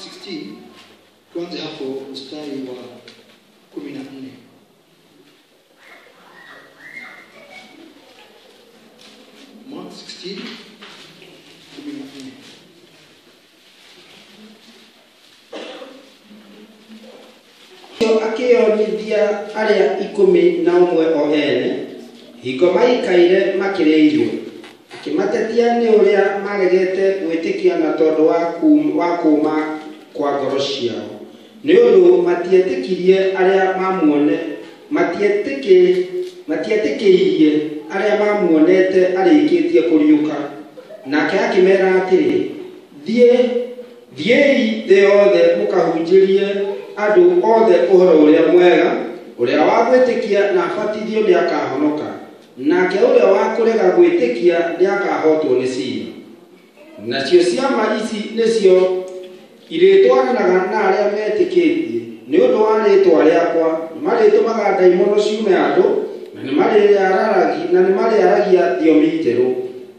16 tuanze hapo mstari wa 14. Mark 16 14. Akĩonithia arĩa 11 o ene hingo maikaire makĩrĩirwo, akĩmatetia nĩ ũrĩa maregete gwĩtĩkia na tondũ wa kũũma kwa ngoro ciao, nĩ ũndũ matietĩkirie arĩa matietĩkĩirie arĩa mamuonete arĩkĩtie kũriũka. Nake akĩmera atĩrĩ, thiĩi thĩ yothe mũkahunjĩrie andũ othe ũhoro ũrĩa mwega, ũrĩa wa gwĩtĩkia na abatithio nĩakahonoka, nake ũrĩa wa kũrega gwĩtĩkia nĩakahootwo nĩ ciira. Nacio ciama ici nĩcio irĩtwaranaga na arĩa metĩkĩtie nĩ ũndũ wa rĩĩtwa rĩakwa, marĩtũmaga ndaimono ciume andũ, na nĩmarĩaragia thiomi njerũ,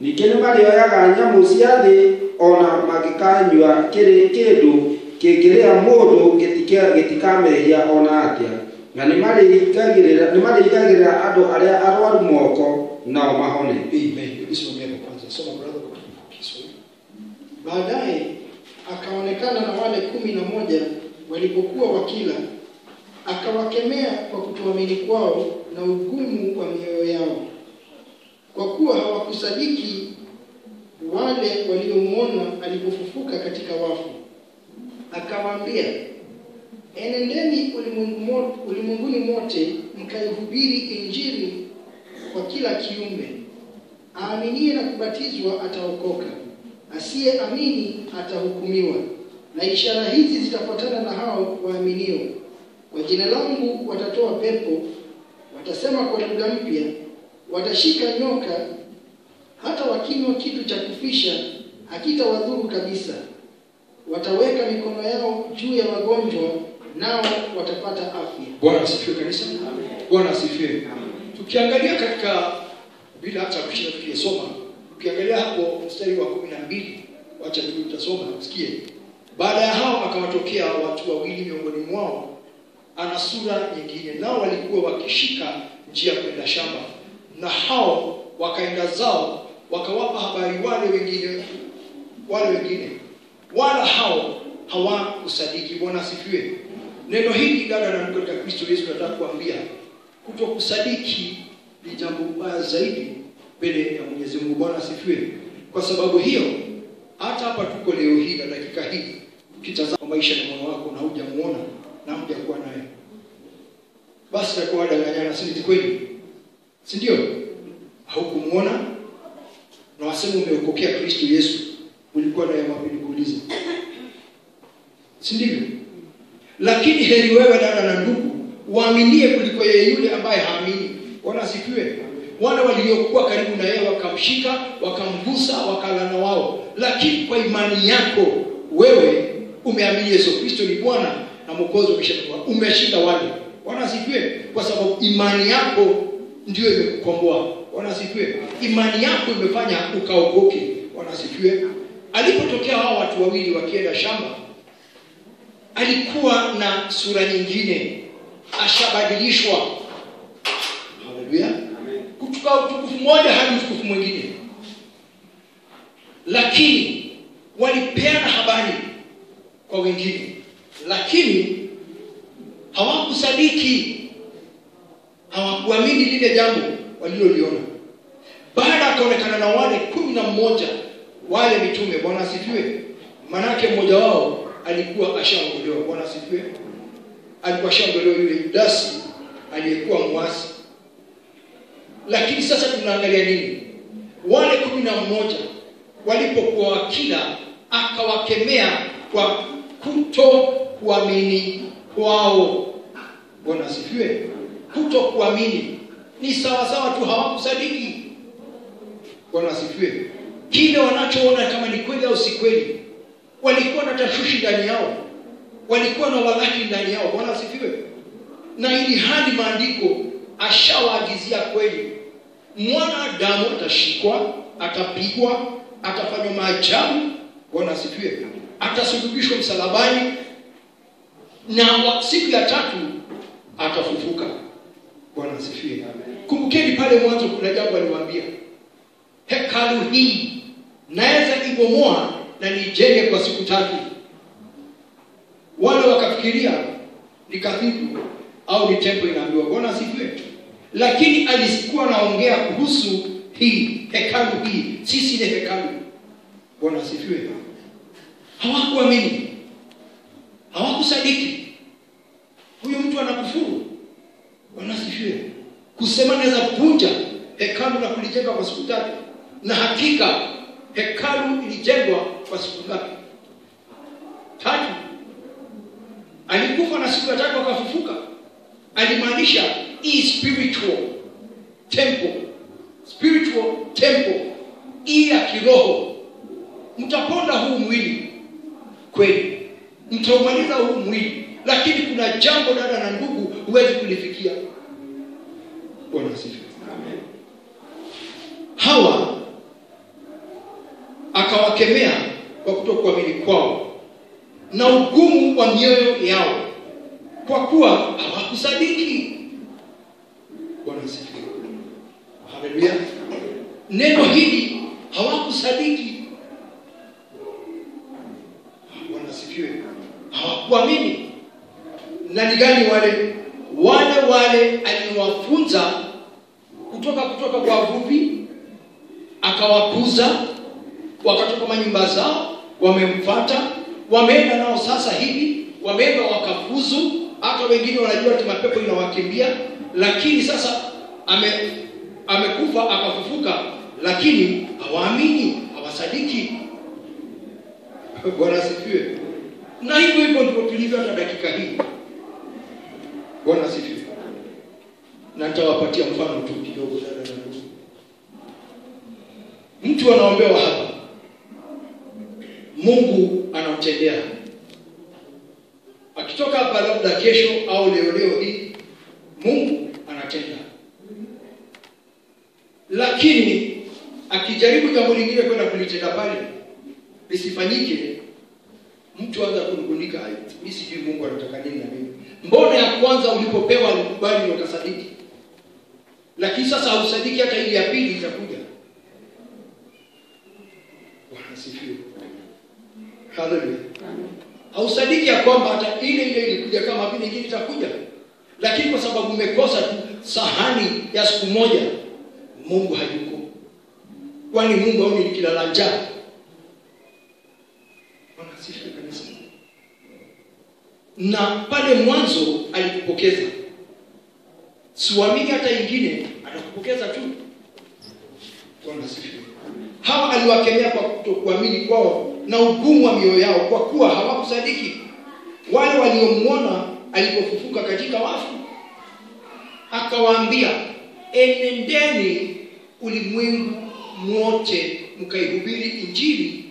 ningĩ nĩmarĩoyaga nyamũ cia thĩ, ona mangĩkanyua kĩndũ kĩngĩrĩa mũndũ gĩtikamehia ona atĩa, na nĩmarĩigagĩrĩra andũ arĩa arwaru moko nao mahone. Amen. Kwanza soma brother kwa Kiswahili. Baadaye akaonekana na wale 11 walipokuwa wakila, akawakemea kwa kutoamini kwao na ugumu wa mioyo yao, kwa kuwa hawakusadiki wale waliomuona alipofufuka katika wafu. Akawaambia, enendeni ulimwenguni mote mkaihubiri injili kwa kila kiumbe. Aaminiye na kubatizwa ataokoka, asiyeamini atahukumiwa. Na ishara hizi zitafuatana na hao waaminio: kwa jina langu watatoa pepo, watasema kwa lugha mpya, watashika nyoka, hata wakinywa kitu cha kufisha hakitawadhuru kabisa. Wataweka mikono yao juu ya wagonjwa, nao watapata afya. Bwana asifiwe kanisa. Amen. Bwana asifiwe. Amen. Tukiangalia katika bila hata kushinda tukisoma, tukiangalia hapo mstari wa 12, acha ndio tutasoma usikie. Baada ya hao akawatokea watu wawili miongoni mwao, ana sura nyingine, nao walikuwa wakishika njia kwenda shamba, na hao wakaenda zao wakawapa habari wale wengine, wala hao hawakusadiki. Bwana asifiwe. Neno hili dada na ndugu katika Kristo Yesu nataka kuambia, kutokusadiki ni jambo baya zaidi mbele ya Mwenyezi Mungu. Bwana asifiwe. Kwa sababu hiyo hata hapa tuko leo hii na dakika hii, ukitazama maisha na moyo wako na hujamuona na hujakuwa naye, basi utakuwa danganyana, si kweli? Si ndio? Haukumuona na wasema umeokokea Kristo Yesu, ulikuwa naye wapi nikuulize? Si ndivyo? Lakini heri wewe dada na ndugu uaminie kuliko yeye yule ambaye haamini. Bwana asifiwe. Wale waliokuwa karibu na yeye wakamshika, wakamgusa, wakala na wao, lakini kwa imani yako wewe umeamini Yesu Kristo ni Bwana na Mwokozi, umeshinda wale. Bwana asifiwe. Kwa sababu imani yako ndio imekukomboa. Bwana asifiwe. Imani yako imefanya ukaokoke. Bwana asifiwe. Alipotokea hao watu wawili wakienda shamba, alikuwa na sura nyingine, ashabadilishwa. Haleluya. Kutoka utukufu mmoja hadi utukufu mwingine. Lakini walipeana habari kwa wengine, lakini hawakusadiki, hawakuamini lile jambo waliloliona. Baada akaonekana na wale 11 wale mitume. Bwana asifiwe. Manake mmoja wao alikuwa ashaondolewa. Bwana asifiwe. Alikuwa ashaondolewa, yule Yudasi aliyekuwa mwasi. Lakini sasa tunaangalia nini? Wale 11 walipokuwa wakila, akawakemea kwa kutokuamini kwao. Bwana asifiwe. Kutokuamini ni sawa sawa tu hawakusadiki. Bwana asifiwe. Kile wanachoona kama ni kweli au si kweli, walikuwa na tashwishi ndani yao, walikuwa na walaki ndani yao. Bwana asifiwe. Na ili hadi maandiko ashawaagizia kweli, mwanadamu atashikwa, atapigwa, atafanywa maajabu. Bwana asifiwe. atasulubishwa msalabani, na siku ya tatu atafufuka. Bwana asifiwe. Kumbukeni pale mwanzo kuna jambo aliwaambia, hekalu hii naweza ibomoa na nijenge kwa siku tatu. Wale wakafikiria ni kathidral au ni temple inaambiwa. Bwana asifiwe. Lakini alikuwa anaongea kuhusu hii hekalu hii, sisi ni hekalu. Bwana asifiwe. Hawakuamini, hawakusadiki. Huyo mtu anakufuru. Bwana asifiwe. Kusema naweza kuvunja hekalu na kulijenga kwa siku tatu. Na hakika hekalu ilijengwa kwa siku ngapi? Tatu. Alikufa na siku ya tatu akafufuka. Alimaanisha hii spiritual temple. Spiritual temple. Hii ya kiroho. Mtaponda huu mwili kweli, mtaumaliza huu mwili, lakini kuna jambo dada na ndugu huwezi kulifikia. Bwana asifiwe. Amen. Hawa akawakemea kwa kutokuamini kwao na ugumu wa mioyo yao, kwa kuwa hawakusadiki. Bwana asifiwe. Haleluya. Neno hili hawakusadiki. Bwana asifiwe. Hawakuamini. Na ni gani wale? Wale aliwafunza kutoka kwa wavuvi, akawakuza, wakatoka manyumba zao, wamemfuata, wameenda nao sasa hivi, wameenda wakafuzu, hata wengine wanajua ati mapepo inawakimbia, lakini sasa amekufa akafufuka, lakini hawaamini, hawasadiki. Bwana asifiwe. Na hivyo ndivyo tulivyo hata dakika hii. Bwana asifiwe. Na nitawapatia mfano tu kidogo dada na ndugu. Mtu anaombewa hapa, Mungu anamtendea. Akitoka hapa labda kesho au leo hii, Mungu anatenda. Lakini akijaribu jambo lingine kwenda kulitenda pale lisifanyike, mtu anza kunungunika, mimi sijui Mungu anataka nini na mimi. Mbona ya kwanza ulipopewa ulikubali na ukasadiki? Lakini sasa hausadiki hata ile ya pili itakuja. Bwana asifiwe. Haleluya. Hausadiki ya kwamba hata ile ilikuja kama vile nyingine itakuja. Lakini kwa sababu umekosa tu sahani ya siku moja, Mungu hayuko. Kwani Mungu au ni kilala njaa? Bwana asifiwe kanisa. Na pale mwanzo alikupokeza. Siamini hata ingine atakupokeza tu. Bwana asifiwe. Hawa aliwakemea kwa kutokuamini kwao na ugumu wa mioyo yao, kwa kuwa hawakusadiki. Wale waliomuona alipofufuka katika wafu, akawaambia, enendeni ulimwengu mwote mkaihubiri injili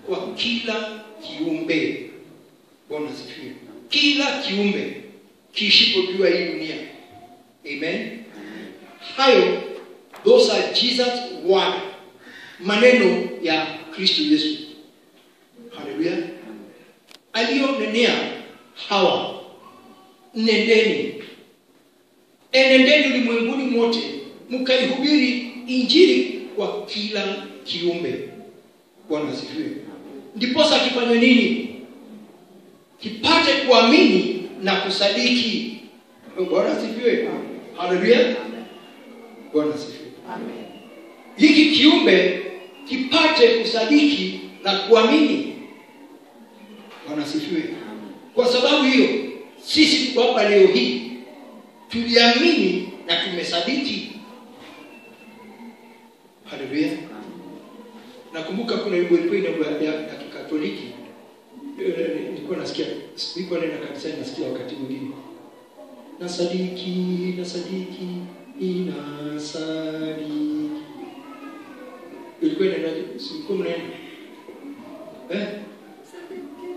kwa kila kiumbe. Bwana asifiwe. Kila kiumbe kishipo juu ya hii dunia. Amen. Hayo, those are Jesus word. Maneno ya Kristo Yesu. Haleluya. Alionenea hawa, nendeni. Enendeni ulimwenguni mwote mkaihubiri injili kwa kila kiumbe. Bwana asifiwe. Ndiposa kifanye nini? Kipate kuamini na kusadiki. Bwana asifiwe. Haleluya. Bwana asifiwe. Amen. Hiki kiumbe kipate kusadiki na kuamini. Bwana asifiwe. Kwa sababu hiyo sisi tuko hapa leo hii, tuliamini na tumesadiki. Haleluya. Nakumbuka kuna wimbo ilikuwa ya Kikatoliki. Nilikuwa nasikia, nilikuwa nenda kanisani nasikia wakati mwingine. Nasadiki, inasadiki. Ilikuwa nenda, sikuwa mnaenda.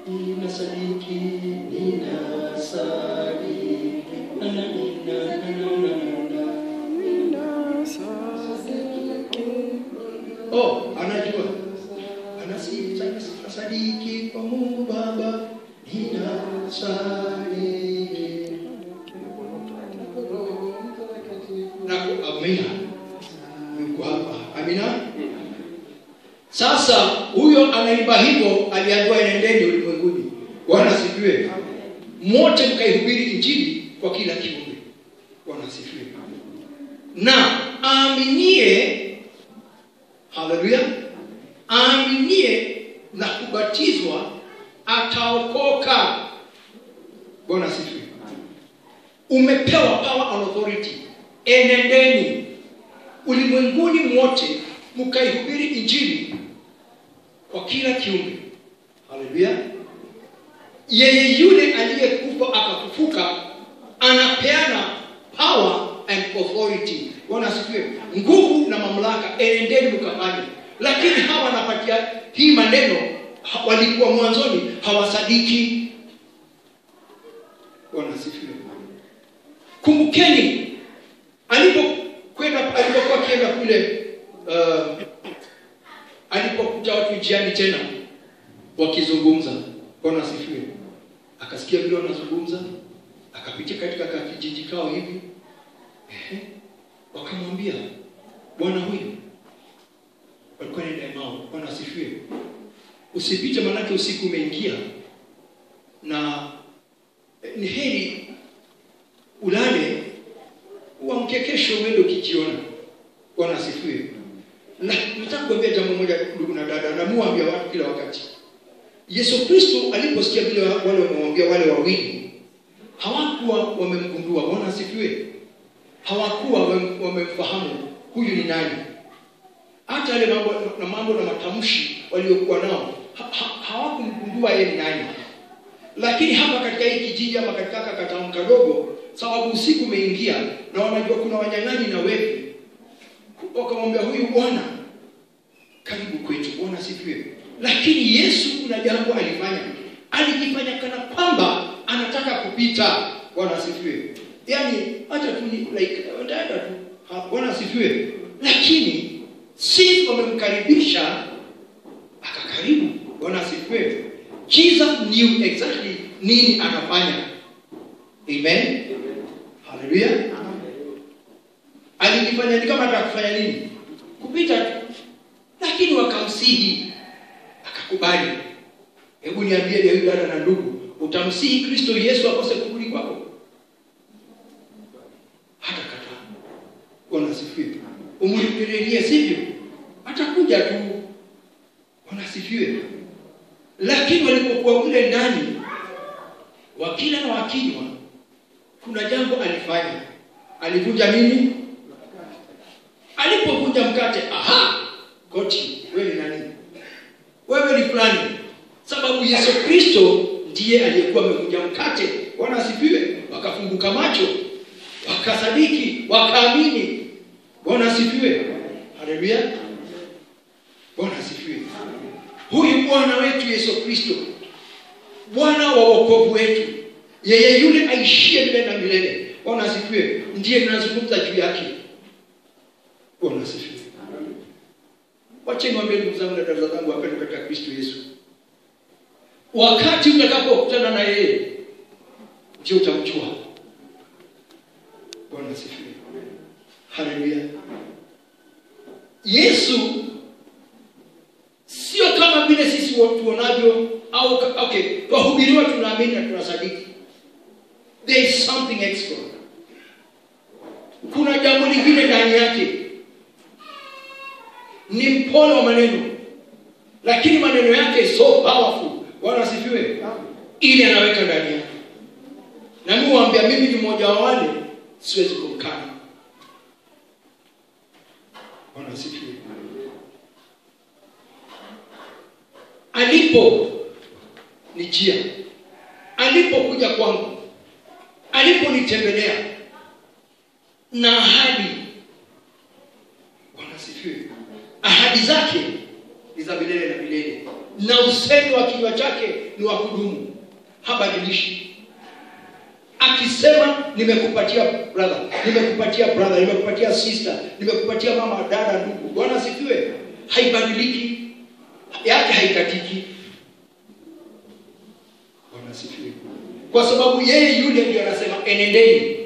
Inasadiki, inasadiki. Oh, anajua. Anasikia nasadiki kwa Mungu Baba ninakusali. Na amina. Yuko hapa. Amina. Sasa huyo anaimba hivyo, aliambiwa nendeni ulimwenguni. Bwana asifiwe. Mote mkaihubiri injili kwa kila kiumbe. Bwana asifiwe. Na aaminie, haleluya, aaminie na kubatizwa ataokoka. Bwana asifiwe. Umepewa power and authority. Enendeni ulimwenguni mwote mkaihubiri injili kwa kila kiumbe. Haleluya. Yeye yule aliyekufa akafufuka anapeana power and authority. Bwana asifiwe. Nguvu na mamlaka, enendeni mkafanye. Lakini hawa wanapatia hii maneno walikuwa mwanzoni hawasadiki. Bwana asifiwe. Kumbukeni alipokuwa akienda kule alipokuta watu njiani tena wakizungumza. Bwana asifiwe. Akasikia vile wanazungumza, akapitia katika kijiji kao hivi. Wakamwambia, bwana huyu walikuwa ni Emau. Bwana asifiwe. Usipite manake usiku umeingia na ni heri ulale uamke kesho uende ukijiona. Bwana asifiwe. Na nataka kuambia jambo moja ndugu na dada, na muambia watu kila wakati. Yesu Kristo aliposikia vile wale wamemwambia wale wawili, hawakuwa wamemgundua. Bwana asifiwe. Hawakuwa wamemfahamu huyu ni nani. Hata yale mambo na matamshi waliokuwa nao hawakumgundua yeye ni nani. Lakini hapa katika hii kijiji ama katika katamu kadogo, sababu usiku umeingia na wanajua kuna wanyang'anyi na wewe, wakamwambia huyu bwana karibu kwetu. Bwana asifiwe. Lakini Yesu kuna jambo alifanya. Alijifanya kana kwamba anataka kupita. Bwana asifiwe. Yaani acha tu ni like dada tu. Bwana asifiwe. Lakini si wamemkaribisha akakaribu. Bwana asifiwe. Jesus knew exactly nini anafanya. Amen. Hallelujah. Alijifanya ni kama atakufanya nini? Kupita tu. Lakini wakamsihi akakubali. Hebu niambie leo dada na ndugu, utamsihi Kristo Yesu akose kurudi kwako? Hata kataa. Bwana asifiwe. Umlipirie sivyo? Atakuja tu. Bwana asifiwe. Lakini walipokuwa kule ndani wakila na wakinywa, kuna jambo alifanya. Alivunja nini? Alipovunja mkate, koti, wewe ni nani? Wewe ni fulani. Sababu Yesu Kristo ndiye aliyekuwa amevunja mkate. Bwana asifiwe. Wakafunguka macho, wakasadiki, wakaamini. Bwana asifiwe. Haleluya. Bwana asifiwe. Huyu Bwana wetu Yesu Kristo, Bwana wa wokovu wetu, yeye yule aishie milele na milele. Bwana asifiwe. Ndiye tunazungumza juu yake. Bwana asifiwe. Wacha niwaambie ndugu zangu na dada zangu wapendwa katika Kristo Yesu, wakati utakapokutana na yeye ndio utamjua. Bwana asifiwe. Haleluya. Yesu sio kama vile sisi tuonavyo au okay, tuhubiriwa tunaamini na tunasadiki. There is something extra. Kuna jambo lingine ndani yake. Ni mpole wa maneno, lakini maneno yake so powerful. Bwana asifiwe. Ili anaweka ndani yake. Na muambia mimi ni mmoja wa wale siwezi kumkana. Bwana asifiwe. Alipo nijia, alipokuja kwangu, aliponitembelea na ahadi. Bwana asifiwe. Ahadi zake ni za milele na milele, na usemi wa kinywa chake ni wa kudumu, habadilishi. Akisema nimekupatia brother, nimekupatia sister, nimekupatia mama, dada, ndugu. Bwana asifiwe. Haibadiliki, yake haikatiki. asifiwe. Kwa sababu yeye yule ndio anasema enendeni.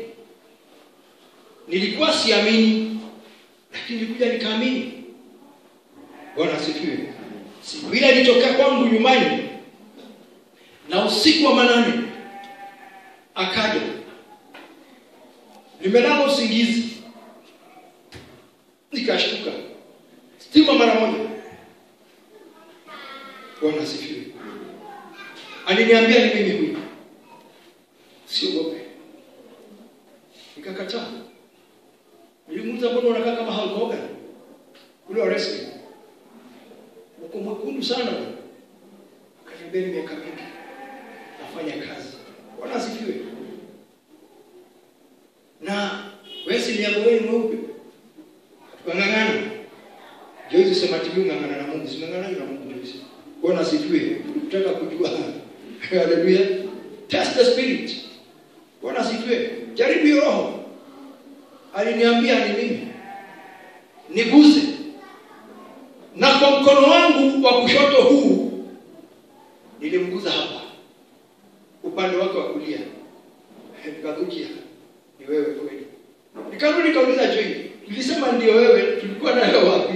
Nilikuwa siamini, lakini nilikuja nikaamini. Bwana asifiwe. Siku ile ilitokea kwangu nyumbani na usiku wa manane akaja. Nimelala usingizi. Nikashtuka. Stima mara moja. Bwana asifiwe. Aliniambia ni mimi huyu. Siogope. Nikakataa. Nilimuuliza mbona unakaa kama Hulk Hogan? Ule wa wrestling. Uko mwekundu sana. Akaniambia ni miaka mingi nafanya kazi. Bwana asifiwe. Na Wesley yako wewe mweupe. Tukangangana. Joyce sema timu ngangana na Mungu, simangana na Mungu Joyce. Bwana asifiwe. Tunataka kujua. Hallelujah. Test the spirit. Bwana asifiwe. Jaribu hiyo roho. Aliniambia ni mimi. Niguse. Na kwa mkono wangu wa kushoto huu nilimguza hapa. Upande wake wa kulia. Nikakuja. Ni wewe kweli. Nikarudi nikauliza Joy. Nilisema ndio wewe, tulikuwa nayo wapi?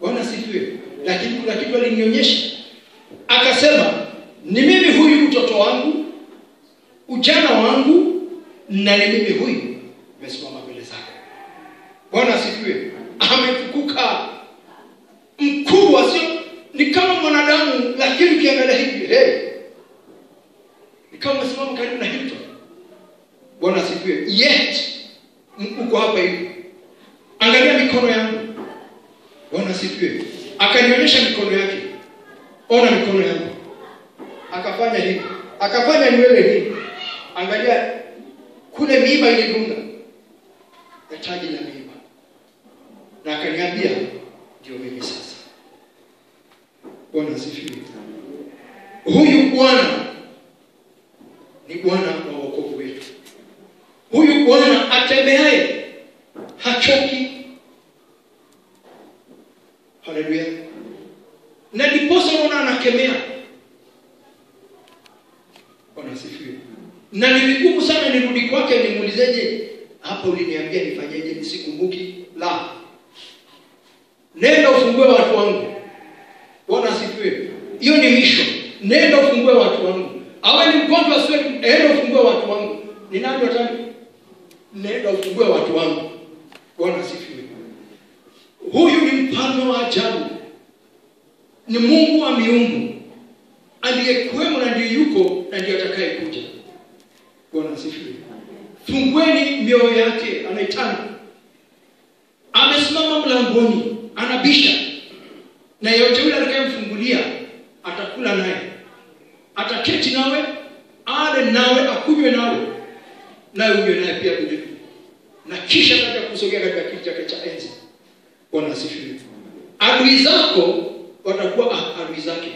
Bwana asifiwe. Lakini kuna kitu alinionyesha. Akasema, ni mimi huyu mtoto wangu, ujana wangu, na ni mimi huyu nimesimama mbele zako. Bwana asifiwe. Ametukuka mkubwa, sio ni kama mwanadamu, lakini ukiangalia hivi, ni kama umesimama karibu na Hilton. Bwana asifiwe. Yet uko hapa hivi. Angalia mikono yangu. Bwana asifiwe. Akanionyesha mikono yake. Ona mikono yangu. Akafanya hivi. Akafanya nywele hivi. Angalia kule miiba ilidunga. Ya taji la miiba. Na akaniambia ndio mimi sasa. Bwana asifiwe. Huyu Bwana ni Bwana wa wokovu wetu. Huyu Bwana atembeaye hachoki. Haleluya. Na ndiposa unaona anakemea. Bwana asifiwe. Na ni vigumu sana nirudi kwake nimuulizeje, hapa uliniambia nifanyeje, nisikumbuki. La. Nenda ufungue watu wangu. Bwana asifiwe. Hiyo ni mission. Nenda ufungue watu wangu. Awe ni mgonjwa asiwe, nenda ufungue watu wangu. Ni nani watani? Nenda ufungue watu wangu. Bwana asifiwe. Huyu ni mfalme wa ajabu. Ni Mungu wa miungu. Aliyekuwemo na ndiye yuko na ndiye atakayekuja. Bwana asifiwe. Fungueni mioyo yake, anaitana. Amesimama mlangoni, anabisha. Na yote yule atakayemfungulia atakula naye. Ataketi nawe, ale nawe, akunywe nawe. Naye unywe naye pia vile. Na kisha atakuja kusogea katika kiti chake cha enzi. Bwana asifiwe. Adui zako watakuwa adui zake.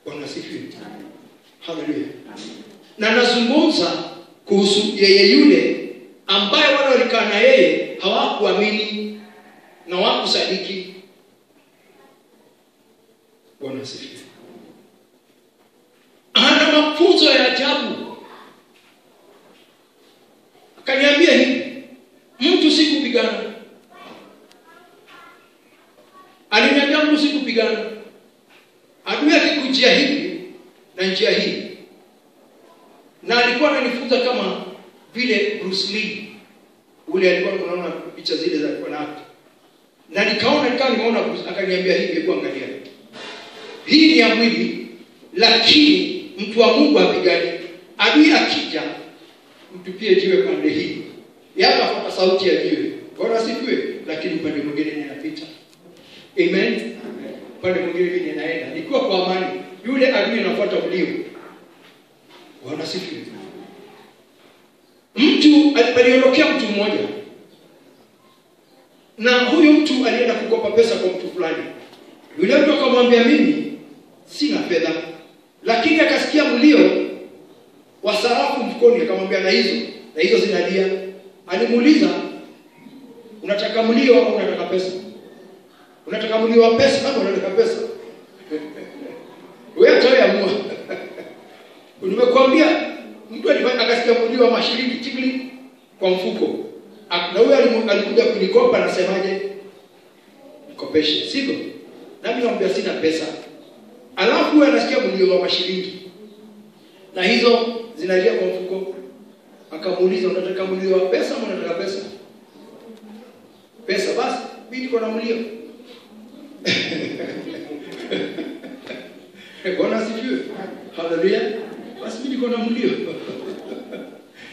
Bwana asifiwe. Haleluya. Na nazungumza kuhusu yeye yule ambaye wale walikaa na yeye hawakuamini na hawakusadiki. Bwana asifiwe. Ana mafunzo ya ajabu. Akaniambia hivi, mtu si kupigana. Aliniambia mtu si kupigana. Adui akikujia hivi na njia hii. Na alikuwa ananifunza kama vile Bruce Lee. Ule alikuwa unaona picha zile za alikuwa nazo. Na nikaona Bruce, akaniambia hivi, hebu angalia. Hii ni ya mwili, lakini mtu wa Mungu apigane. Adui akija, mtupie jiwe pande hii. Yapa kwa sauti ya jiwe. Bwana asifiwe, lakini pande mwingine ninapita. Amen. Pande mwingine mimi ninaenda. Nikiwa kwa amani, yule adui anafuata mlio. Bwana asifiwe. Mtu aliondokea mtu mmoja. Na huyo mtu alienda kukopa pesa kwa mtu fulani. Yule mtu akamwambia mimi sina fedha. Lakini akasikia mlio wa sarafu mfukoni, akamwambia na hizo zinalia. Alimuuliza, unataka mlio au unataka pesa? Unataka mlio wa pesa au unataka pesa? Wewe toa ameamua. Nimekwambia mtu akasikia mlio wa mashilingi tikli kwa mfuko. Na huyo alikuja kunikopa, anasemaje? Nikopeshe. Siko. Nami namwambia sina pesa. Alafu huyo anasikia mlio wa mashilingi. Na hizo zinalia kwa mfuko. Akamuuliza, unataka mlio wa pesa au unataka pesa? Pesa basi, mimi niko na mlio. Bwana asifiwe. Haleluya. Basi mimi niko na mlio.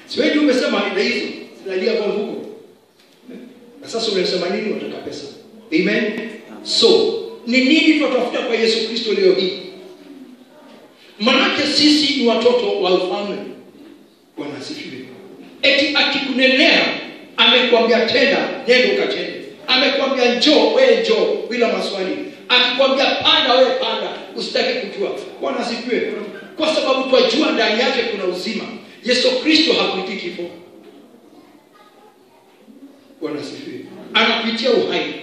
Siweje umesema ina hizo zinalia kwa mfuko. Na sasa unasema nini? Unataka pesa. Amen. So, ni nini tunatafuta kwa Yesu Kristo leo hii? Manake sisi ni watoto wa ufalme. Bwana asifiwe. Eti akikunenea amekwambia tenda, nenda ukatende. Amekwambia njoo, wewe njoo bila maswali. Akikwambia panda, wewe panda, usitaki kujua. Bwana asifiwe. Kwa sababu twajua ndani yake kuna uzima. Yesu Kristo hakuiti kifo. Bwana asifiwe. Anakuitia uhai,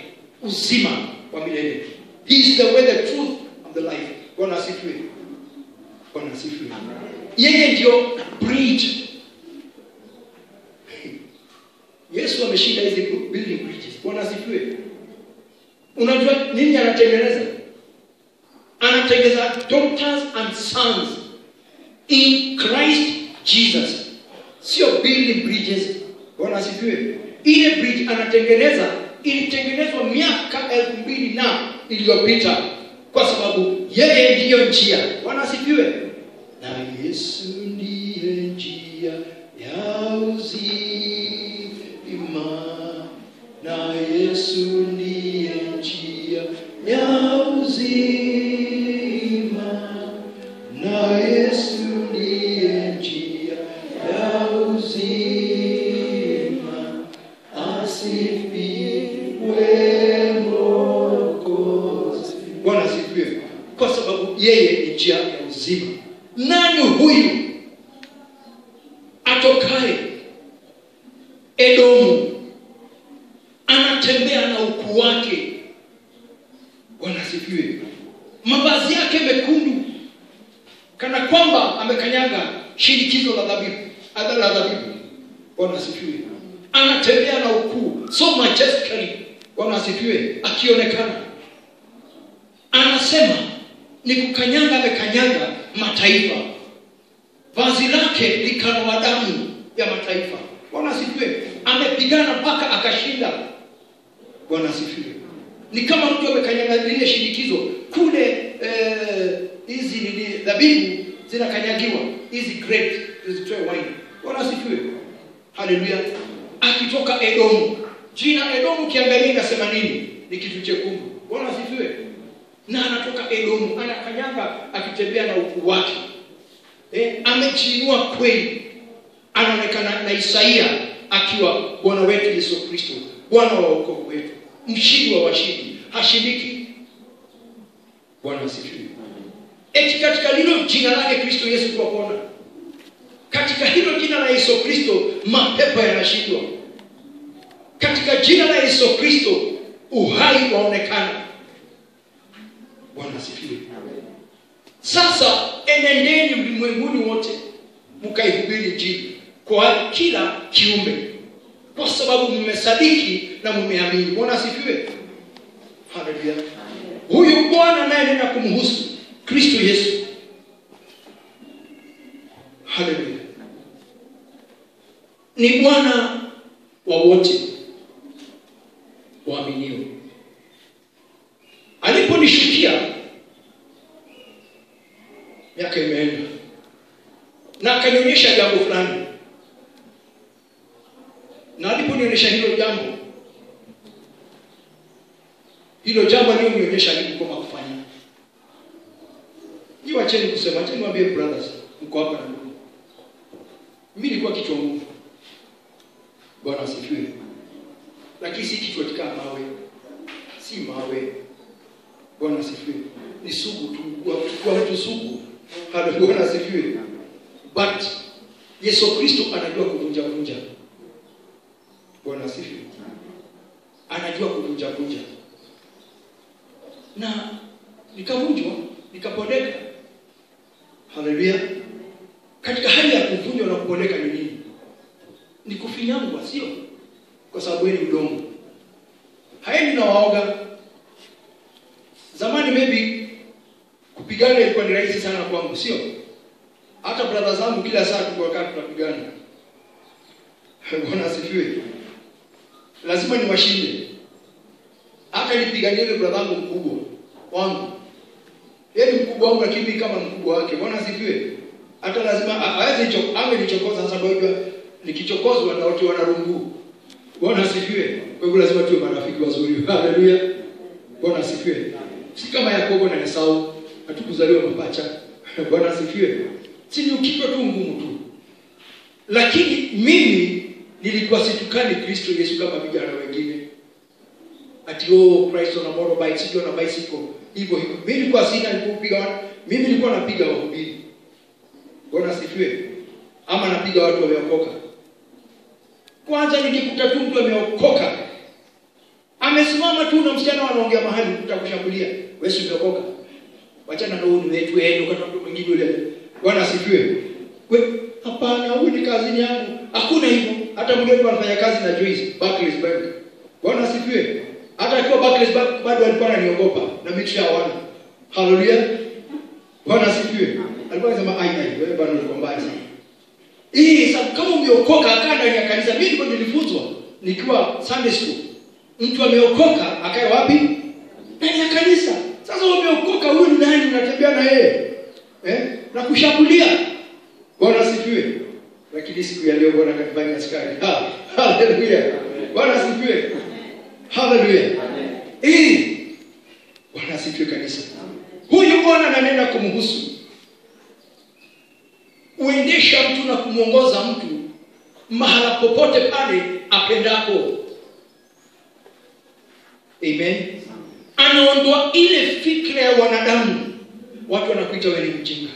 uzima wa milele. He is the way, the truth and the life. Bwana asifiwe. Bwana asifiwe. Yeye ndio bridge. Yesu ameshinda hizi building bridges. Bwana asifiwe. Unajua nini anatengeneza? Anatengeneza daughters and sons in Christ Jesus. Sio building bridges. Bwana asifiwe. Ile bridge anatengeneza ilitengenezwa miaka 2000 na iliyopita, kwa sababu yeye ndiyo njia. Bwana asifiwe. Na Yesu ndiye njia ya uzima. Na Yesu ndiye njia ya uzima. Na Yesu ndiye njia ya uzima. Asifiwe Mwokozi. Bwana asifiwe. Kwa sababu yeye ni njia ya uzima. Nani huyu atokaye Edomu, anatembea na ukuu wake? Bwana asifiwe. Mavazi yake mekundu kana kwamba amekanyaga shinikizo la dhabihu, adala dhabihu. Bwana asifiwe. Anatembea na ukuu, so majestically. Bwana asifiwe. Akionekana anasema ni kukanyaga, amekanyaga mataifa. Vazi lake likanoa damu ya mataifa. Bwana asifiwe. Amepigana mpaka akashinda. Bwana asifiwe. Ni kama mtu amekanyaga lile shinikizo kule, hizi ni dhabihu zinakanyagiwa, hizi grapes zitoe wine. Bwana asifiwe. Haleluya. Akitoka Edomu. Jina Edomu kiangalia inasema nini? Ni kitu chekundu. Bwana asifiwe. Na anatoka Edomu, anakanyaga akitembea na ukuu wake. Amejiinua kweli. Anaonekana na Isaia akiwa Bwana wetu Yesu Kristo, Bwana wa wokovu wetu, mshindi wa washindi, hashindiki. Bwana asifiwe. Eti katika hilo jina lake Kristo Yesu tuwapona. Katika hilo jina la Yesu Kristo mapepo yanashindwa. Katika jina la Yesu Kristo uhai waonekana. Bwana asifiwe. Sasa enendeni ulimwenguni wote mkaihubiri Injili kwa kila kiumbe, kwa sababu mmesadiki na mmeamini. Bwana asifiwe. Haleluya. Huyu Bwana naye nenda kumhusu Kristo Yesu. Haleluya. Ni Bwana wa wote waaminio. Aliponishukia miaka imeenda na akanionyesha jambo fulani, na aliponionyesha hilo jambo aliyonionyesha nilikuwa kufanya. Niwacheni kusema, acheni niwaambie brothers, mko hapa na ndugu. Mimi nilikuwa kichwa ngumu. Bwana asifiwe. Lakini si kichwa kama mawe. Si mawe. Bwana asifiwe. Ni sugu tu, kwa mtu sugu. Bwana asifiwe. But Yesu Kristo anajua kuvunja. Bwana asifiwe. Anajua kuvunja. Na nikavunjwa, nikapodeka. Haleluya. Katika hali ya kuvunjwa na kupondeka ni nini? Ni kufinyangwa, sio? Kwa sababu ni udongo. Haendi na waoga. Zamani maybe kupigana ilikuwa ni rahisi sana kwangu, sio? Hata brother zangu kila saa tukiwa tunapigana. Bwana asifiwe. Lazima niwashinde. Hata nipiganie ile brother wangu mkubwa wangu. Yeye ni mkubwa wangu lakini kama mkubwa wake. Bwana asifiwe. Hata lazima hawezi nichokoza sasa kwa hivyo nikichokozwa na watu wanarungu. Bwana asifiwe. Kwa hivyo lazima tuwe marafiki wazuri. Haleluya. Bwana asifiwe. Si kama Yakobo na Esau, hatukuzaliwa mapacha. Bwana asifiwe. Si ni ukiwa tu ngumu tu. Lakini mimi nilikuwa situkani Kristo Yesu kama vijana wengine. Ati Kristo na motorbike, sio na bicycle. Hivyo. Mimi nilikuwa sina nilipopiga watu. Mimi nilikuwa napiga wahubiri. Bwana asifiwe. Ama napiga watu wameokoka. Kwanza nikikuta tu mtu ameokoka, amesimama tu na msichana wanaongea mahali utakushambulia. Wewe si umeokoka. Wachana na huyu wetu ukatoa mtu mwingine yule. Bwana asifiwe. Hapana, huyu ni kazini yangu. Hakuna hivyo. Hata mwingine anafanya kazi na Joyce Barclays Bank. Bwana asifiwe. Hata akiwa Barclays Bank bado alikuwa ananiogopa na mimi tushawana. Haleluya. Bwana asifiwe. Alikuwa anasema ai wewe bado uko mbali sana. Sababu kama umeokoka akaa ndani ya kanisa, mimi ndipo nilifunzwa nikiwa Sunday school. Mtu ameokoka akae wapi? Ndani ya kanisa. Sasa umeokoka, huyu ni nani unatembea na yeye? Na kushambulia. Bwana asifiwe. Lakini siku ya leo Bwana kanifanya askari. Haleluya. Bwana asifiwe. Haleluya. Bwana asifiwe kanisa. Huyu Bwana ananena kumhusu. Uendesha mtu na kumuongoza mtu mahala popote pale apendapo. Amen. Anaondoa ile fikra ya wanadamu. Watu wanakuita wewe ni mjinga.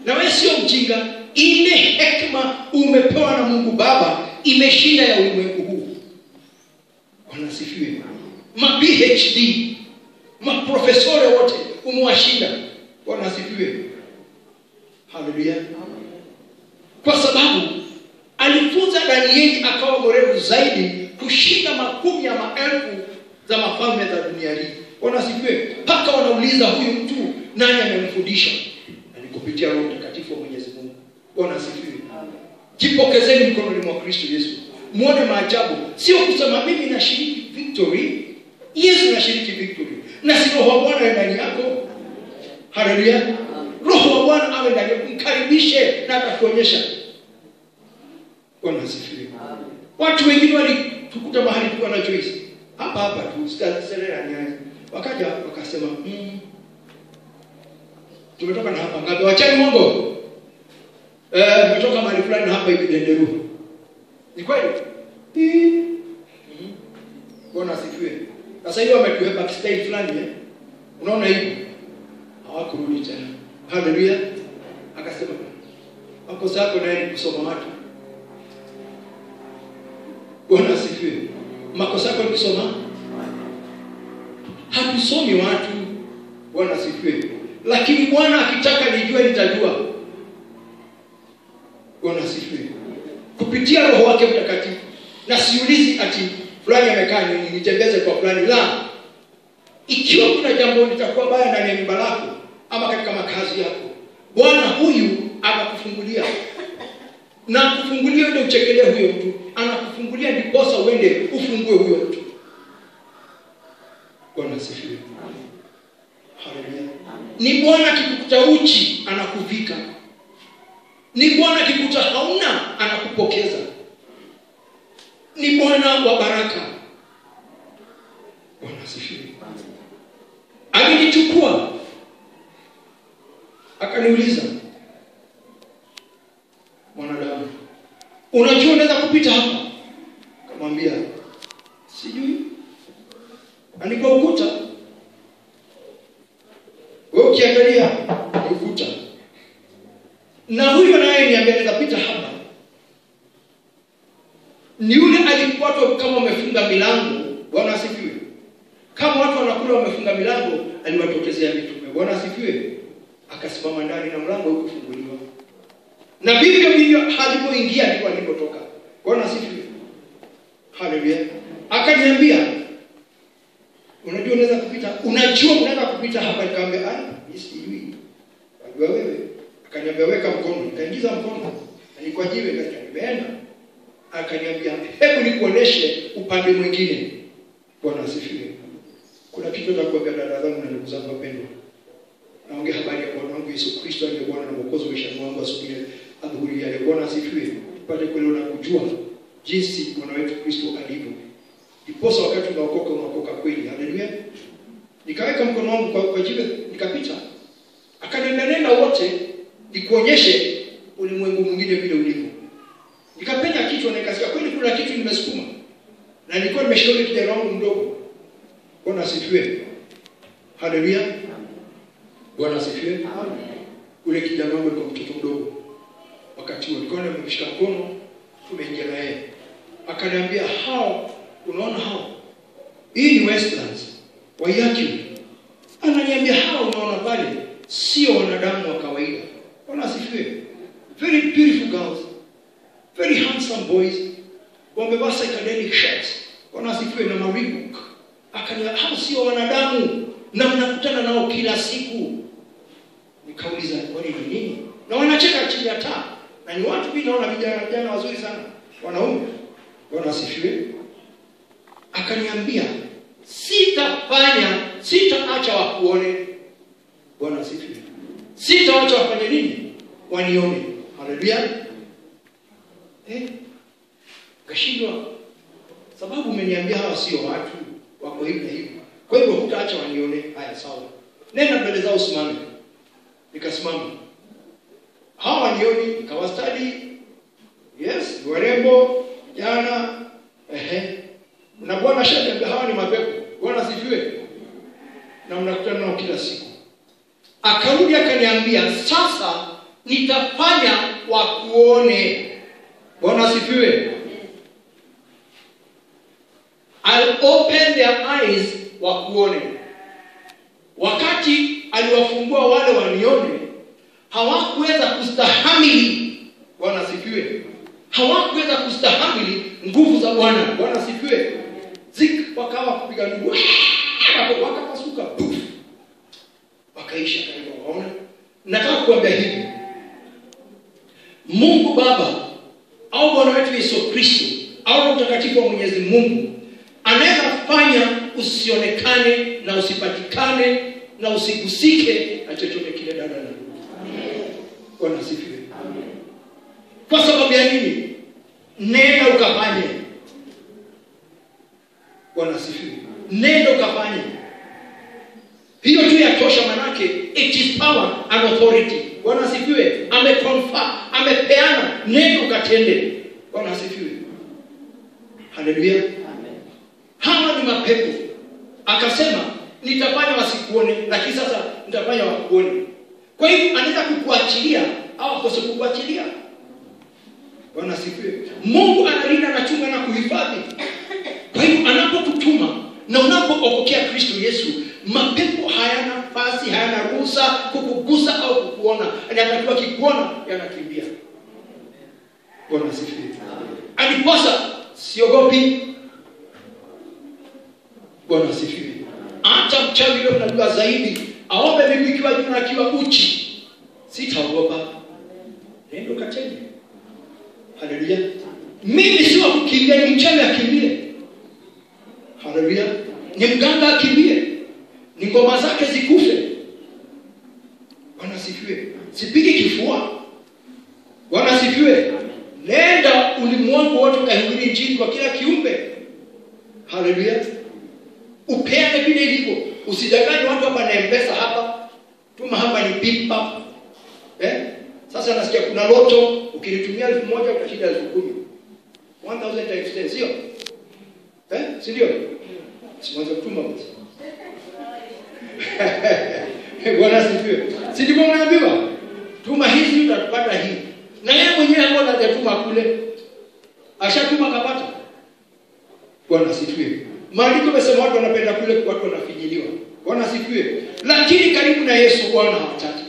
Na wewe sio mjinga. Ile hekima umepewa na Mungu Baba imeshinda ya ulimwengu huu. Bwana asifiwe. Ma PhD, maprofesori wote umewashinda. Bwana asifiwe. Haleluya. Kwa sababu alifunza Danieli akawa mwerevu zaidi kushinda makumi ya maelfu za mafalme za dunia hii. Bwana asifiwe. Mpaka wanauliza huyu mtu nani amemfundisha? Alikupitia Roho Mtakatifu wa Mwenyezi Mungu. Bwana asifiwe. Jipokezeni mkononi mwa Kristo Yesu. Muone maajabu. Sio kusema mimi nashiriki victory. Yesu anashiriki victory. Na si Roho wa Bwana ndani yako. Haleluya. Roho wa Bwana awe ndani yako, mkaribishe na atakuonyesha. Bwana asifiwe. Watu wengine walitukuta mahali kwa na Joyce. Hapa tu sitaselea nyayo. Wakaja wakasema, tumetoka na hapa ngapi? Wachani Mungu. Tumetoka mahali fulani hapa hivi Denderu. Ni kweli? Bwana asifiwe. Sasa hiyo wametuweka stage fulani Unaona hivi? Hawakurudi tena. Haleluya. Akasema makosa yako naye kusoma watu. Bwana asifiwe. Makosa yako ni kusoma. Hatusomi watu. Bwana asifiwe. Lakini Bwana akitaka nijue nitajua. Bwana asifiwe. Kupitia Roho wake Mtakatifu. Na siulizi ati fulani amekaa nitembeze kwa fulani la. Ikiwa kuna jambo litakuwa baya ndani ya nyumba lako ama katika makazi yako, Bwana huyu anakufungulia. Na kufungulia ndio uchekelee huyo mtu. Anakufungulia ndiposa uende ufungue huyo mtu. Bwana asifiwe. Haleluya. Ni Bwana akikukuta uchi anakuvika. Ni Bwana akikukuta hauna anakupokeza. Ni Bwana wa baraka. Bwana asifiwe. Alinichukua akaniuliza, mwanadamu, unajua unaweza kupita hapa? Akamwambia, sijui. Alikuwa ukuta. Wewe ukiangalia ukuta. Na huyo naye niambia anaweza pita hapa. Ni yule alipatwa kama wamefunga milango. Bwana asifiwe. Kama watu wanakula wamefunga milango, aliwatokezea mitume. Bwana asifiwe. akasimama ndani na mlango ukufunguliwa. Na vivyo vivyo alipoingia ndipo alipotoka. Bwana asifiwe. Haleluya. Akaniambia, unajua unaweza kupita, unajua unaweza kupita hapa. Nikamwambia sijui. Wajua wewe. Akaniambia weka mkono. Nikaingiza mkono. Na nilikuwa jiwe nimeenda. Akaniambia hebu nikuoneshe upande mwingine. Bwana asifiwe. Kuna kitu nakwambia dada zangu na ndugu zangu wapendwa. Naongea habari ya Bwana wangu Yesu Kristo aliye Bwana na Mwokozi wa maisha yangu asubuhi adhuhuri ya leo. Bwana asifiwe. Tupate kuelewa na kujua jinsi Bwana wetu Kristo alivyo. Ndiposa wakati unaokoka kweli. Haleluya. Nikaweka mkono wangu kwa jiwe nikapita. Akaniambia nenda wote nikuonyeshe ulimwengu mwingine vile ulivyo. Nikapenya kichwa na nikasikia kweli kuna kitu nimesukuma. Na nilikuwa nimeshauri kijana wangu mdogo. Bwana asifiwe. Haleluya. Bwana asifiwe. Amen. Ule kijana wangu alikuwa mtoto mdogo. Wakati huo nilikuwa nimemshika mkono, tumeingia na yeye. Akaniambia unaona hii ni Westlands. Wayaki. Ananiambia unaona pale sio wanadamu wa kawaida. Bwana asifiwe. Very beautiful girls. Very handsome boys. Wamevaa psychedelic shirts. Bwana asifiwe na Reebok. Akaniambia sio wanadamu na mnakutana nao kila siku. Nikauliza kwani ni nini? Na wanacheka chini ya taa. Na ni watu mimi naona vijana wazuri sana. Wanaume. Bwana asifiwe. Akaniambia sitaacha wakuone. Bwana asifiwe. Sitaacha wafanye nini? Wanione. Haleluya. Kashindwa sababu umeniambia hawa sio watu wako hivi na hivi. Kwa hivyo hutaacha wanione. Haya sawa. Nenda mbele zao usimame. Nikasimama. Hawa wanioni nikawastadi. Yes, warembo jana. Na Bwana shaka hawa ni mapepo. Bwana asifiwe. Na mnakutana nao kila siku. Akarudi akaniambia sasa nitafanya wakuone. Bwana asifiwe. I'll open their eyes wakuone. Wakati aliwafungua wale wanione, hawakuweza kustahamili. Bwana asifiwe. Hawakuweza kustahamili nguvu za Bwana. Bwana asifiwe. Wakawa kupiga nduru. Wakapasuka. Wakaisha kama waona. Nataka kuambia hivi. Mungu Baba au Bwana wetu Yesu Kristo au mtakatifu wa Mwenyezi Mungu anaweza fanya usionekane na usipatikane na usigusike na chochote kile dada. Amen. Bwana asifiwe. Amen. Kwa sababu ya nini? Nenda ukafanye. Bwana asifiwe. Nenda ukafanye. Hiyo tu yatosha manake it is power and authority. Bwana asifiwe. Amepeana nenda ukatende. Bwana asifiwe. Haleluya. Amen. Hawa ni mapepo. Akasema nitafanya wasikuone lakini sasa nitafanya wakuone. Kwa hivyo anaweza kukuachilia au akose kukuachilia. Bwana asifiwe. Mungu analinda na chunga na kuhifadhi. Kwa hivyo anapokutuma na unapopokea Kristo Yesu, mapepo hayana nafasi, hayana ruhusa kukugusa au kukuona. Anatakiwa kikuona yanakimbia. Bwana asifiwe. Aliposa siogopi. Bwana asifiwe. Hata mchawi leo tunajua zaidi. Aombe mimi kiwa juu na kiwa uchi. Sitaogopa. Nenda ukatende. Haleluya. Mimi sio kukimbia, ni mchawi akimbie. Haleluya. Ni mganga akimbie. Ni ngoma zake zikufe. Bwana asifiwe. Sipigi kifua. Bwana asifiwe. Nenda ulimwengu wote ukahubiri injili kwa kila kiumbe. Haleluya. Upeane vile ilivyo. Usidanganye watu hapa na M-Pesa hapa. Tuma hapa ni pipa. Sasa nasikia kuna loto, ukinitumia 1000 utashinda 10,000. 1000 times 10, sio? Si ndio? Sianze kutuma basi. Bwana asifiwe. Si ndivyo mnaambiwa? Tuma hizi utapata hii. Na yeye mwenyewe hapo anatuma kule. Ashatuma kapata. Bwana asifiwe. Maandiko yamesema watu wanapenda kule, watu wanafinyiliwa. Bwana asifiwe. Lakini karibu na Yesu Bwana hawataki.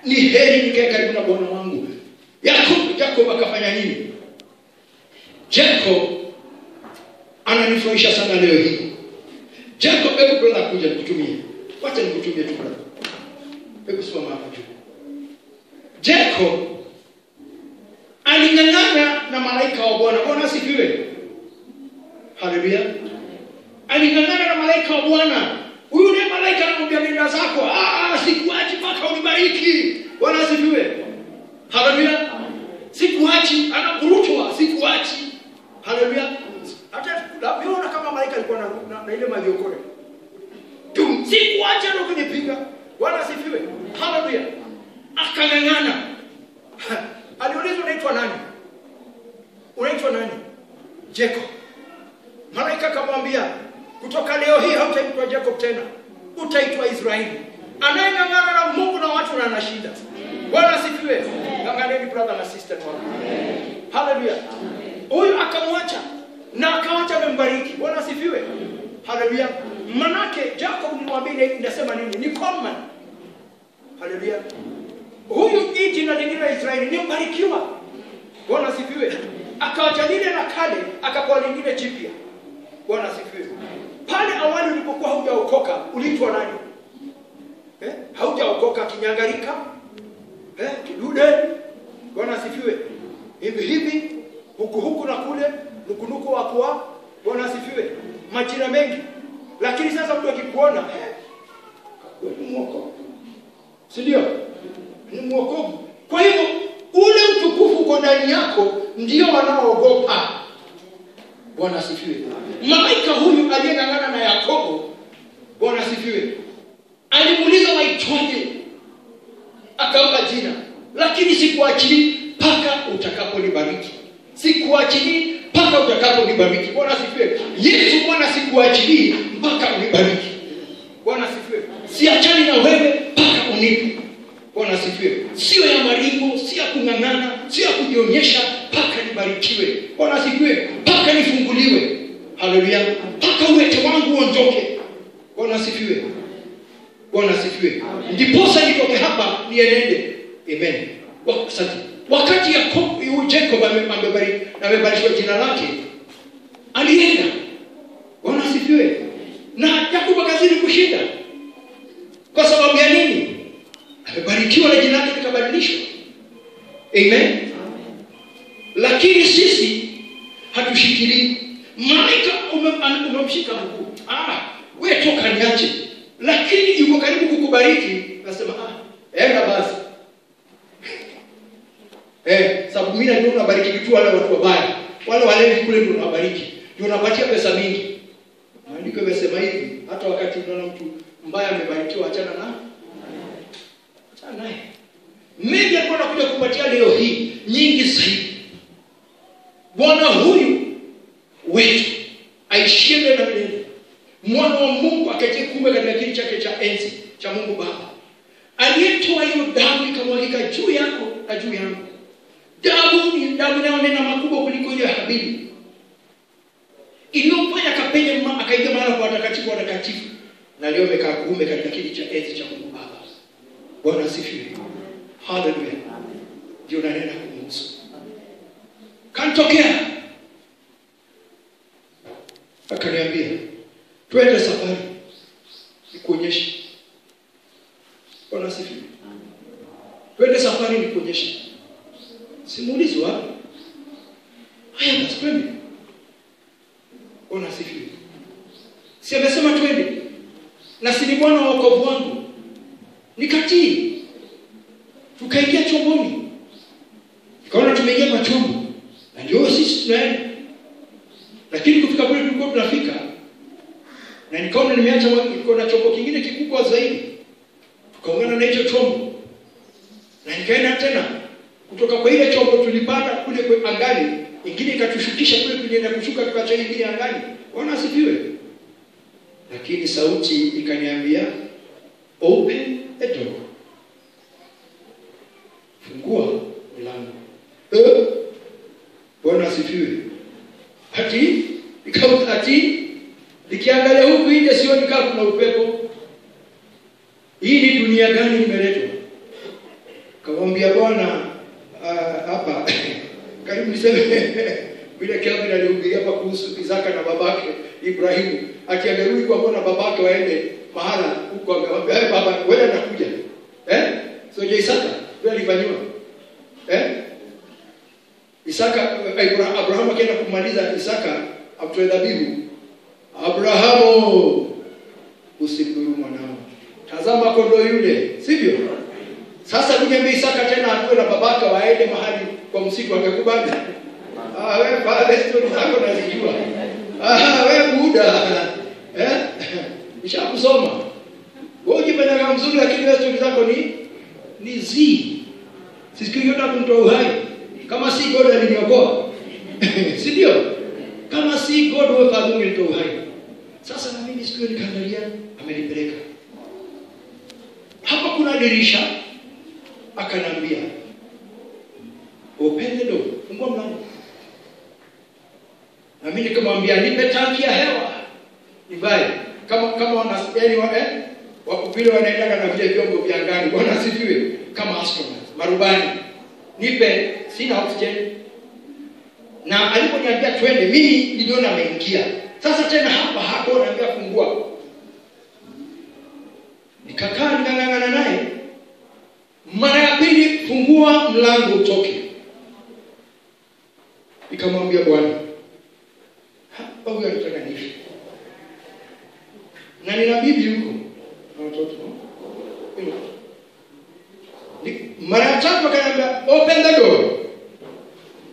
ni heri nikae karibu na Bwana wangu. Jacob akafanya nini? Jacob ananifurahisha sana leo hii. Jacob, hebu brother kuja nikutumie. Wacha nikutumie tu brother. Hebu simama hapo juu. Jacob aling'ang'ana na malaika wa Bwana. Bwana asifiwe. Haleluya. Aling'ang'ana na malaika wa Bwana. Huyu ni malaika anamwambia nenda zako. Sikuachi mpaka unibariki. Bwana asifiwe. Haleluya. Sikuachi, anakurutwa, sikuachi. Haleluya. Hata unaona kama malaika alikuwa na ile majiokore. Sikuacha ndio kunipiga. Bwana asifiwe. Haleluya. Akang'ang'ana. Aliulizwa unaitwa nani? Unaitwa nani? Jacob. Malaika akamwambia, kutoka leo hii hautaitwa Jacob tena. Utaitwa Israeli. Anayeng'ang'ana na Mungu na watu na anashinda. Bwana asifiwe. Ng'ang'aneni brother na sister wangu. Haleluya. Huyu akamwacha na akawacha amembariki. Bwana asifiwe. Haleluya. Manake Jacob nilimwambia inasema nini? Ni common. Haleluya. Huyu jina lingine la Israeli ni mbarikiwa. Bwana asifiwe. Akawacha lile la kale akapewa lingine jipya. Bwana asifiwe. Pale awali ulipokuwa haujaokoka uliitwa nani? Haujaokoka kinyangarika? Kidude? Bwana asifiwe. Hivi huku na kule, nukunuku wakua. Bwana asifiwe. Majina mengi. Lakini sasa mtu akikuona, ni mwokovu. Si ndio? Ni mwokovu. Kwa hivyo ule utukufu uko ndani yako ndio wanaoogopa. Bwana asifiwe. Malaika huyu aliyeng'ang'ana na Yakobo, Bwana asifiwe, alimuuliza waitwaje? Akampa jina. Lakini sikuachili mpaka utakaponibariki. Sikuachili mpaka utakaponibariki. Bwana asifiwe. Yesu, Bwana sikuachili mpaka unibariki. Bwana asifiwe. Siachani na wewe mpaka unipe. Bwana asifiwe. Sio ya maringo, sio ya kung'ang'ana, sio ya kujionyesha, mpaka nibarikiwe. Bwana asifiwe. Mpaka nifunguliwe. Haleluya. Mpaka uwete wangu uondoke. Bwana asifiwe. Bwana asifiwe. Ndiposa nitoke hapa nienende. Amen. Wakati Jacob amebarishwa jina lake, alienda. Bwana asifiwe. Na Jacob akazidi kushinda. Kwa sababu ya nini? Amebarikiwa na jina lake likabadilishwa. Amen. Lakini sisi hatushikili. Malaika umemshika mguu. Wewe toka niache. Lakini yuko karibu kukubariki, nasema enda basi. Sababu mimi ndio nabariki tu wale watu wabaya. Wale walevi kule ndio nabariki. Ndio napatia pesa mingi. Maandiko yamesema hivi, hata wakati unaona mtu mbaya amebarikiwa, achana naye. Mimi alikuwa anakuja kupatia leo hii nyingi zaidi. Bwana huyu wetu aishie na milele. Mwana wa Mungu akatie kumbe katika kiti chake cha enzi cha Mungu Baba. Aliyetoa hiyo damu ikamwagika juu yako na juu yangu. Damu ni damu inayonena makubwa kuliko ile ya Habili. Iliyofanya kapenya akaingia mahali kwa watakatifu. Na leo amekaa kumbe katika kiti cha enzi cha Mungu Baba. Bwana asifiwe. Haleluya. Ndio nanena kumhusu. Kanitokea. Akaniambia, twende safari. Nikuonyeshe. Bwana asifiwe. Twende safari nikuonyeshe. Simuulizi wapi? Haya basi twende. Bwana asifiwe. Si amesema twende. Na si ni Bwana wokovu wangu. Nikatii. Tukaingia chomboni. Kaona tumeingia kwa chombo. Na ndio sisi tunaenda. Lakini kufika kule tulikuwa tunafika. Na nikaona nimeacha niko na chombo kingine kikubwa zaidi. Tukaungana na hicho chombo. Na nikaenda tena. Kutoka kwa ile chombo tulipanda kule kwa angani, ingine ikatushukisha kule tulienda kushuka tukaacha ingine angani. Bwana asifiwe. Lakini sauti ikaniambia, open the door. Fungua mlango. Bwana asifiwe. Nikiangalia huku nje sioni kama kuna upepo. Hii ni dunia gani nimeletwa? Namwambia Bwana hapa karibu niseme vile Kelvin alihubiria hapa kuhusu Isaka na babake Ibrahimu, akiangarudi kwa Bwana babake waende mahala huko, akamwambia baba wewe nakuja. So je, Isaka vile alifanywa Isaka, Abrahamu akaenda kumaliza Isaka atoe dhabihu. Abrahamu, usimdhuru mwanao, tazama kondoo yule, sivyo? Sasa kuniambia Isaka tena atoe na babaka waende mahali kwa msitu, akakubali? Wewe baba story zako nazijua. Wewe buda. Nishakusoma. Wewe ujipenda kama mzuri, lakini wewe story zako ni sisi tunataka kumtoa uhai. Kama si God aliniokoa. Si ndio? Kama si God wewe fadhili unitoa uhai. Sasa na mimi siku nikaangalia amenipeleka. Hapa kuna dirisha, akanambia open the door, fungua mlango. Na mimi nikamwambia nipe tanki ya hewa nivae kama wana wakupili wanaenda na vile vyombo vya angani. Bwana asifiwe. Kama astronauts, marubani, nipe, sina oxygen. Na aliponiambia twende, mimi niliona ameingia. Sasa tena hapa ananiambia fungua. Nikakaa nikangangana naye. Mara ya pili, fungua mlango utoke. Nikamwambia Bwana, hapa huyu anataka nifi. Na nina bibi huko na watoto. Mara ya tatu akaniambia open the door.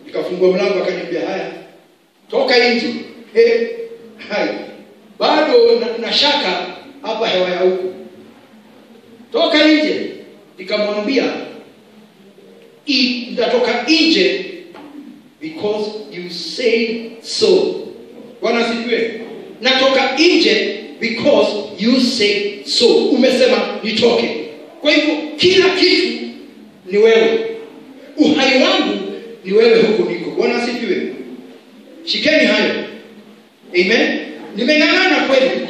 Nikafungua mlango, akaniambia haya, toka nje. Hai. Bado na shaka hapa hewa ya huko. Toka nje. Nikamwambia nitatoka nje because you say so. Bwana asifiwe. Natoka nje because you say so. Umesema nitoke. Kwa hivyo kila kitu ni wewe. Uhai wangu ni wewe huko niko. Bwana asifiwe. Shikeni hayo. Amen. Nimeng'ang'ana kweli.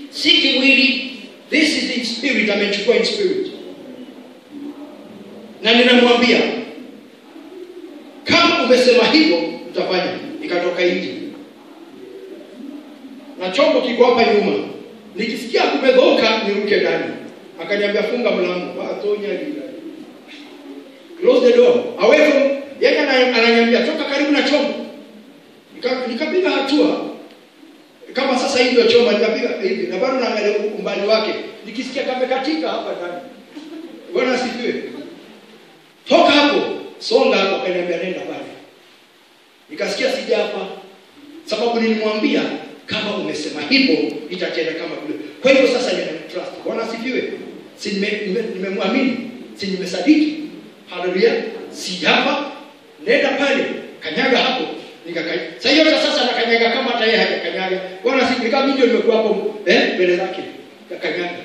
Si kimwili. This is in spirit. Amechukua in spirit. Na ninamwambia kama umesema hivyo utafanya. Nikatoka nje. Na chombo kiko hapa nyuma. Nikisikia kumedhoka niruke ndani. Akaniambia funga mlango. Atonya ndio. Close the door. Away from yeye ananiambia toka karibu na chombo. Nikapiga hatua. Kama sasa hivi ndio chombo nikapiga hivi na bado naangalia umbali wake. Nikisikia kamekatika hapa ndani. Bwana asifiwe. Toka hapo, songa hapo, akaniambia nenda pale. Nikasikia sijafa. Sababu nilimwambia kama umesema hivyo itatenda kama vile. Kwa hivyo sasa ninamtrust. Bwana asifiwe. Si nimemwamini, si nimesadiki. Haleluya. Sijafa. Nenda pale, kanyaga hapo. Nikakanyaga. Sasa nakanyaga kama hata yeye hajakanyaga. Bwana asifiwe. Kama ndio nimekuwa hapo mbele zake. Nikakanyaga.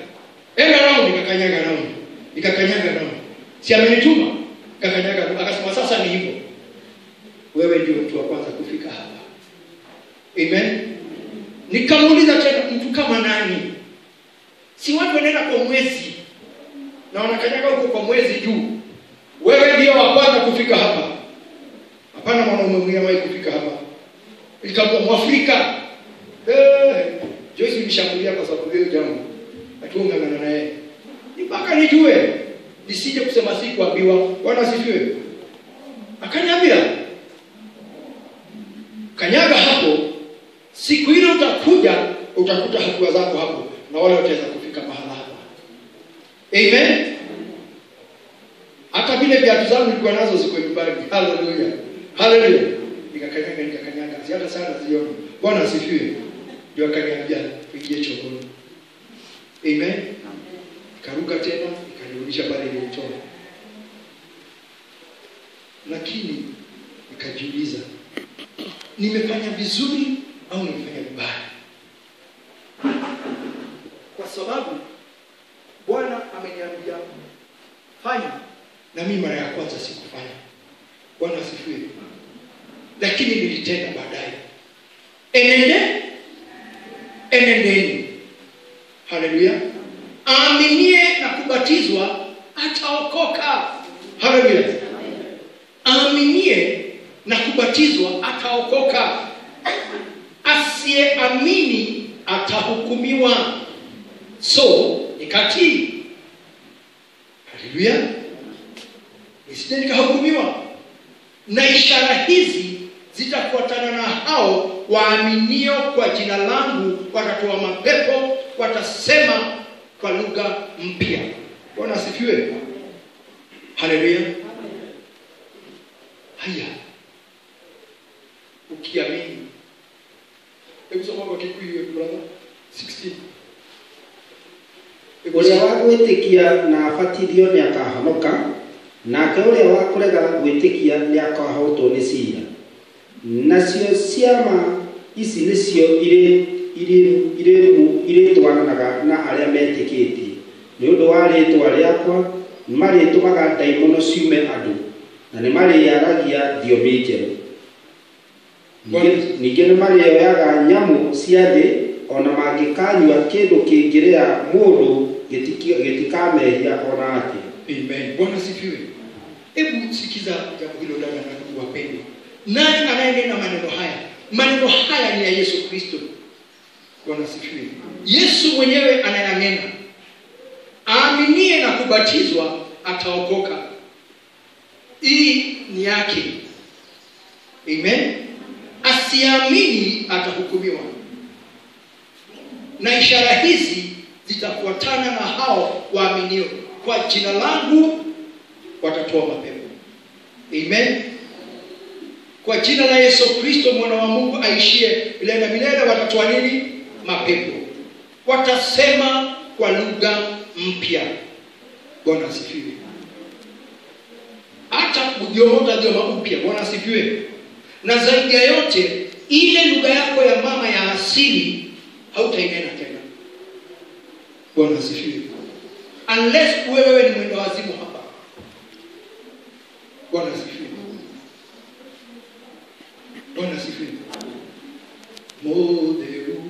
Nikakanyaga round. Nikakanyaga round. Si amenituma. Nikakanyaga. Akasema sasa ni hivyo. Wewe ndio mtu wa kwanza kufika hapa. Amen. Nikamuuliza tena mtu kama nani? Si watu wanaenda kwa mwezi na wanakanyaga huko kwa mwezi juu. Wewe ndio wa kwanza kufika hapa. Hapana, mwanaume mwingine hawahi kufika hapa. Ikakuwa Mwafrika. Joyce nishambulia kwa sababu hiyo jambo. Atuungana naye. Mpaka nijue. Nisije kusema si kuambiwa. Bwana asifiwe. Akaniambia kanyaga hapo, siku ile utakuta hatua zako hapo na wale wataweza kufika mahala hapa. Amen. Hata vile viatu zangu nilikuwa nazo ziko nyumbani. Hallelujah. Hallelujah. Nikakanyaga. Ziada sana zione. Bwana asifiwe. Ndio akaniambia pigie chokoni. Amen. Karuka tena, nikarudisha pale nilipotoka. Lakini nikajiuliza, nimefanya vizuri au nimefanya vibaya? Kwa sababu Bwana ameniambia fanya, na mimi mara ya kwanza sikufanya. Bwana asifiwe. Lakini nilitenda baadaye. Enendeni. Haleluya. Aaminie na kubatizwa ataokoka. ataokoka. Haleluya. Aaminie na kubatizwa ataokoka. Asiyeamini atahukumiwa. So nikatii. Haleluya. Nisije nikahukumiwa. Na ishara hizi zitafuatana na hao waaminio, kwa jina langu watatoa mapepo, watasema kwa lugha mpya. Bwana asifiwe. Haleluya. Haya. Ukiamini. Hebu soma kwa Kikuyu brother 16. Uria wa gwitikia na abatithio ni akahonoka, nake uria wa kurega gwitikia ni akahotwo ni ciira. Nacio ciama ici nicio iretwananaga na aria metikitie ni undu wa ritwa riakwa, maritumaga daimono ciume andu, na ni marĩaragia thiomi njerũ. Ningĩ nĩ marĩoyaga nyamũ cia thĩ, ona mangĩkanyua kĩndũ kĩngĩrĩa mũndũ gĩtikamehia ona atĩa. Amen. Bwana asifiwe. Hebu sikiza jambo hilo dada na ndugu wapendwa. Nani anayenena maneno haya? Maneno haya ni ya Yesu Kristo. Bwana asifiwe. Yesu mwenyewe anayanena. Aaminie na kubatizwa ataokoka. Hii ni yake. Amen. Asiamini atahukumiwa. Na ishara hizi zitafuatana na hao waaminio, kwa jina langu watatoa mapepo. Amen. Kwa jina la Yesu Kristo mwana wa Mungu aishie milele na milele watatoa nini? Mapepo. Watasema kwa lugha mpya. Bwana asifiwe. Hata kujiomota joma mpya. Bwana asifiwe. Na zaidi ya yote, ile lugha yako ya mama ya asili hautainena tena. Bwana asifiwe. Unless wewe ni mwendo wazimu hapa. Bwana asifiwe. Bwana asifiwe. Modeu.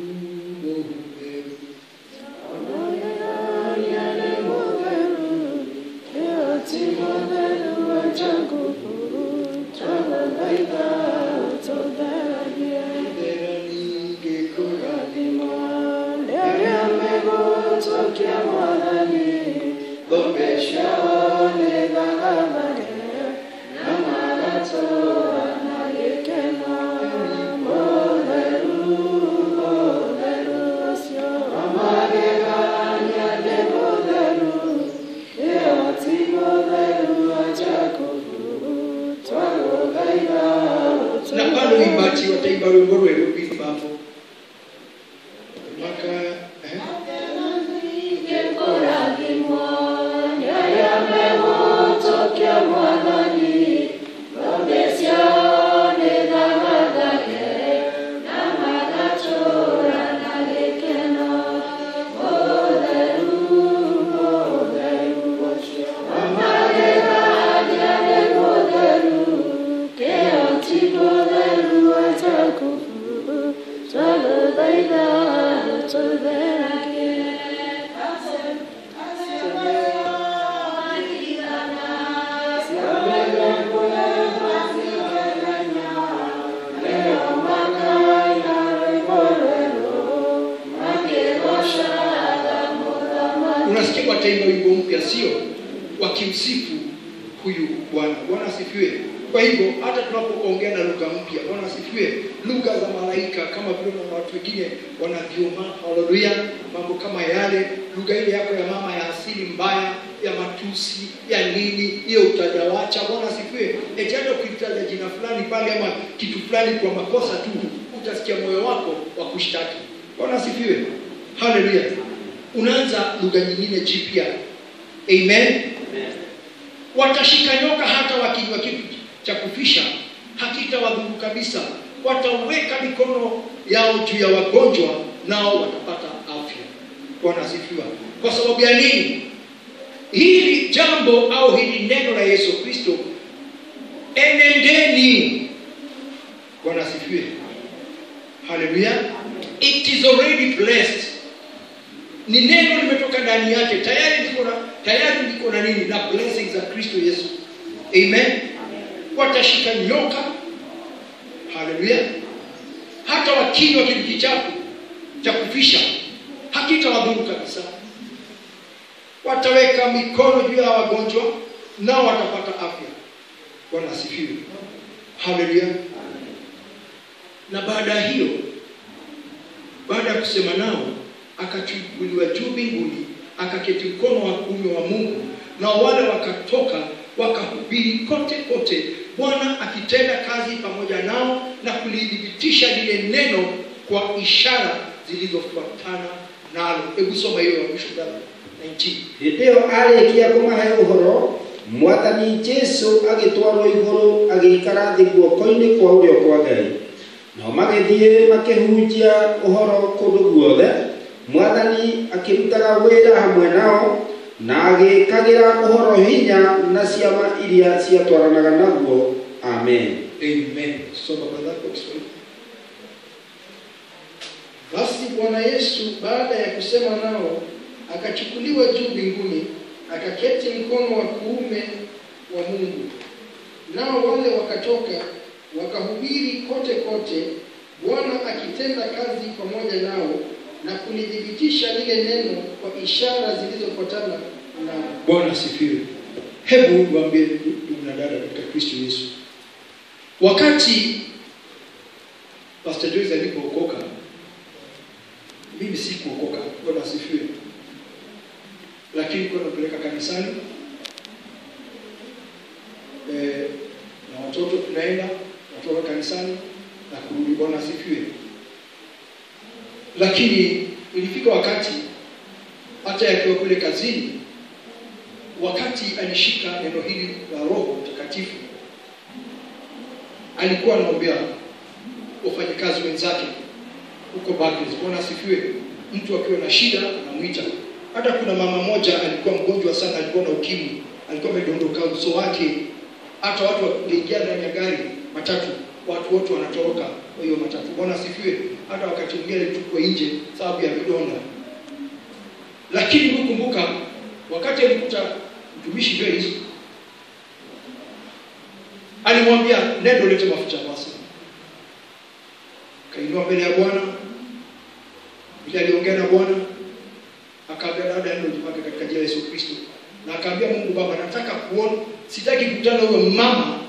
Unasikia wataimba wimbo mpya, sio wakimsifu huyu Bwana. Bwana asifiwe. Kwa hivyo hata tunapoongea na lugha mpya, Bwana asifiwe, lugha za malaika kama vile na watu wengine wanavyoma, haleluya, mambo kama yale, lugha ile yako ya mama ya asili mbaya, ya matusi, ya nini, hiyo utajawacha. Bwana asifiwe. Eti hata ukitaja jina fulani pale ama kitu fulani kwa makosa tu, utasikia moyo wako wa kushtaki. Bwana asifiwe. Haleluya. Unaanza lugha nyingine jipya. Amen. Watashika nyoka hata wakinywa kitu cha kufisha, hakitawadhuru kabisa. Wataweka mikono yao juu ya wagonjwa, nao watapata afya. Bwana asifiwe. Kwa sababu ya nini? Hili jambo au hili neno la Yesu Kristo, enendeni. Bwana asifiwe. Hallelujah. It is already blessed. Ni neno limetoka ndani yake, tayari tayari niko na nini? Na blessings za Kristo Yesu. Amen. Watashika nyoka. Haleluya. Hata wakinywa kitu kichafu cha kufisha hakitawadhuru kabisa. Wataweka mikono juu ya wagonjwa nao watapata afya. Bwana asifiwe. Haleluya. Na baada hiyo, baada ya kusema nao, akachukuliwa juu mbinguni, akaketi mkono wa kuume wa Mungu, na wale wakatoka wakahubiri kote kote, Bwana akitenda kazi pamoja nao na kulidhibitisha lile neno kwa ishara zilizofuatana nalo. Hebu soma hiyo mwisho brother 19. Ndio alikia kumahe uhoro, Mwathani Jesu agitwarwo iguru agikara thi guoko-ini kwa urio kwa Ngai. No magithie makihunjia uhoro kundu guothe, Mwathani akirutaga wira hamwe nao na agikagira uhoro hinya na ciama iria ciatwaranaga naguo. Amen. Amen. Soma brother kwa Kiswahili. Basi Bwana Yesu baada ya kusema nao akachukuliwa juu mbinguni, akaketi mkono wa kuume wa Mungu. Nao wale wakatoka wakahubiri kote kote, Bwana akitenda kazi pamoja nao na kulidhibitisha lile neno kwa ishara zilizofuatana nao. Bwana asifiwe. Hebu niwaambie ndugu na dada katika Kristo Yesu, wakati Pastor Joyce alipookoka, mimi sikuokoka. Bwana asifiwe. Lakini kwa napeleka kanisani, na watoto tunaenda natoka kanisani na kurudi. Bwana asifiwe. Lakini ilifika wakati hata yakiwa kule kazini, wakati alishika neno hili la Roho Mtakatifu, alikuwa anaombea wafanyakazi wenzake huko Barclays. Bwana asifiwe. Mtu akiwa na shida anamuita. Hata kuna mama moja alikuwa mgonjwa sana, alikuwa na ukimwi, alikuwa amedondoka uso wake. Hata watu wakiingia ndani ya gari matatu, watu wote wanatoroka kwa hiyo matatu. Bwana asifiwe. Hata wakati mwingine alitoka nje sababu ya vidonda. Lakini ukumbuka wakati alikuta mtumishi Joyce, alimwambia nenda lete mafuta basi. Kainua mbele ya Bwana. Bila aliongea na Bwana, akaambia dada ndio jipake katika jina la Yesu Kristo. Na akaambia Mungu Baba, nataka kuona, sitaki kukutana huyo mama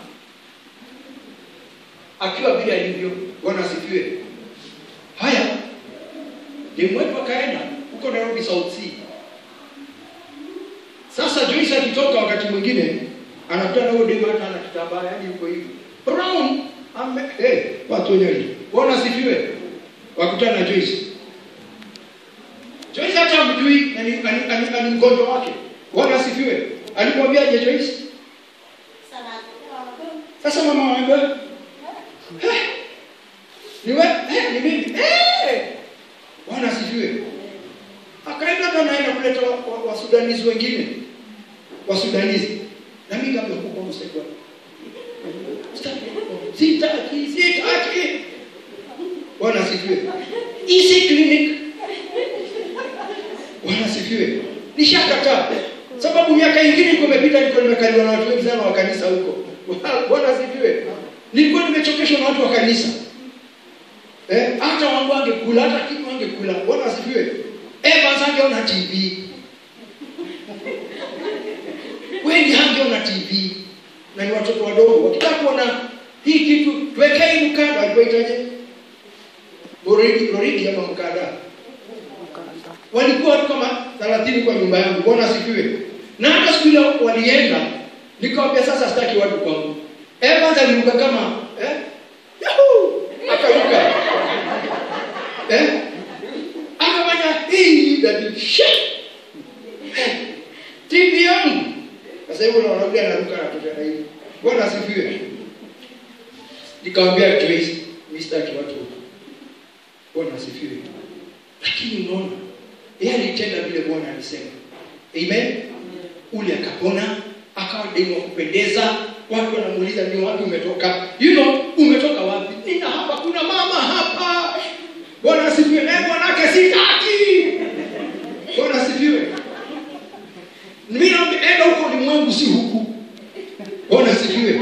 akiwa vile alivyo. Bwana asifiwe. Haya, demu wetu akaenda huko Nairobi South Sea. Sasa Joyce akitoka wakati mwingine anakutana huyo demu hata ana kitambaa yani yuko hivi. Brown watu wenyewe. Bwana asifiwe. Wakutana na Joyce. Joyce hata mjui ani mgonjwa wake. Bwana asifiwe. Alimwambia Joyce? Sasa mama wangu. Ni wewe? Ni mimi. Bwana asifiwe. Akaenda na naenda kuleta wa Sudanese wengine. Wa Sudanese. Na mimi kama huko msaidia. Sitaki. Bwana asifiwe. Easy clinic. Bwana asifiwe. Nishakataa. Sababu miaka ingine kumepita niko nimekaliwa na watu wengi sana wa kanisa huko. Bwana asifiwe. Nilikuwa nimechokeshwa na watu wa kanisa. Hata wangu angekula, hata kitu angekula. Bwana asifiwe. Basi angeona TV. Wengi hangeona TV. Na ni watoto wadogo. Wakitaka kuona hii kitu, tuwekei mkanda, alipoitaje? Boriki ama mkanda. Walikuwa kama 30 kwa nyumba yangu. Bwana asifiwe. Na hata siku ile walienda, nikamwambia sasa sitaki watu kwangu. Evans aliruka kama yahoo! Akaruka. Akafanya hii daddy shit. TV yangu. Sasa hiyo unaona anaruka na kutoka hivi. Bwana asifiwe. Nikamwambia Joyce, msitaki watu. Bwana asifiwe. Lakini unaona, yeye alitenda vile Bwana alisema. Amen. Ule akapona, akawa demu wa kupendeza. Watu wanamuuliza ni wapi umetoka? Umetoka wapi? Nina hapa, kuna mama hapa. Bwana asifiwe. Na mwanake sitaki. Bwana asifiwe. kwangu si huku. Bwana sifiwe.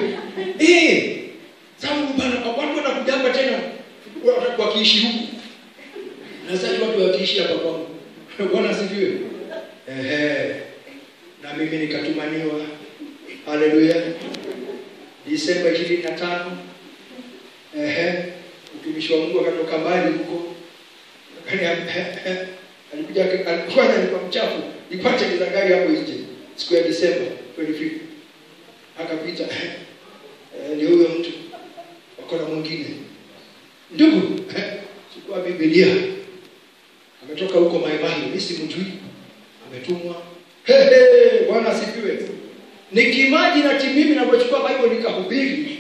Sababu bana watu wanakujamba tena wakiishi huku. Na sasa watu wakiishi hapa kwangu. Bwana sifiwe. Na mimi nikatumaniwa. Haleluya. Disemba 25. Mtumishi wa Mungu akatoka mbali huko. Alikuja alikuwa alikuwa mchafu. Nipate gari hapo nje. Siku ya Disemba 25. Akapita. Ni huyo mtu. Wakona mwingine. Ndugu, chukua Biblia. Ametoka huko Maimahi, mimi simjui. Ametumwa. Bwana asifiwe. Nikimaji na timimi ninapochukua Bible nikahubiri.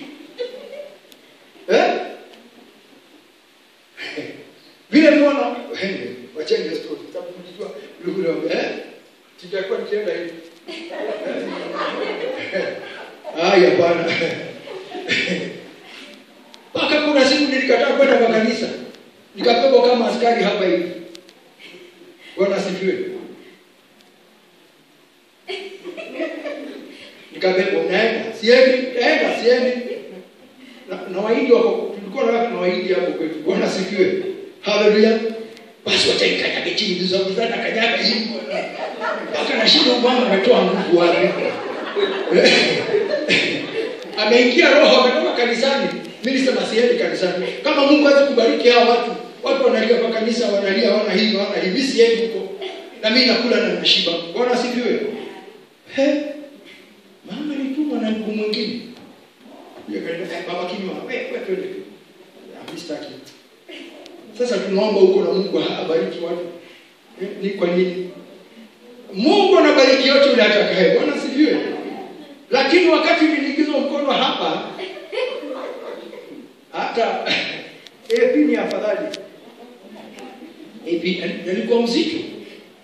Vile mbona wachenge story. Sababu mjua yule titakuwa nikienda hivi. Haya bwana. Paka kuna siku nilikataa kwenda kwa kanisa. Nikabebwa kama askari hapa hivi. Bwana asifiwe. Nikabebwa naenda. Siendi. Na waidi wako tulikuwa na waidi hapo kwetu. Bwana asifiwe. Haleluya. Basi wataikanya chini vizuri sana kanyaga hivi. Paka na shida Bwana ametoa nguvu wapi? Ameingia roho ametoka kanisani. Mimi nisema siendi kanisani. Kama Mungu hawezi kubariki hao watu wanalia kwa kanisa wanalia wana hivi siendi huko. Na mimi nakula na nashiba. Bwana asifiwe. Mama nituma na mtu mwingine. Yeye kaenda baba kinywa. Wewe twende. Amistaki. Sasa tunaomba huko na Mungu abariki watu. Ni kwa nini? Mungu anabariki yote yule atakaye. Bwana asifiwe. Lakini wakati niligizo mkono hapa hata ni afadhali. Nilikuwa mzito.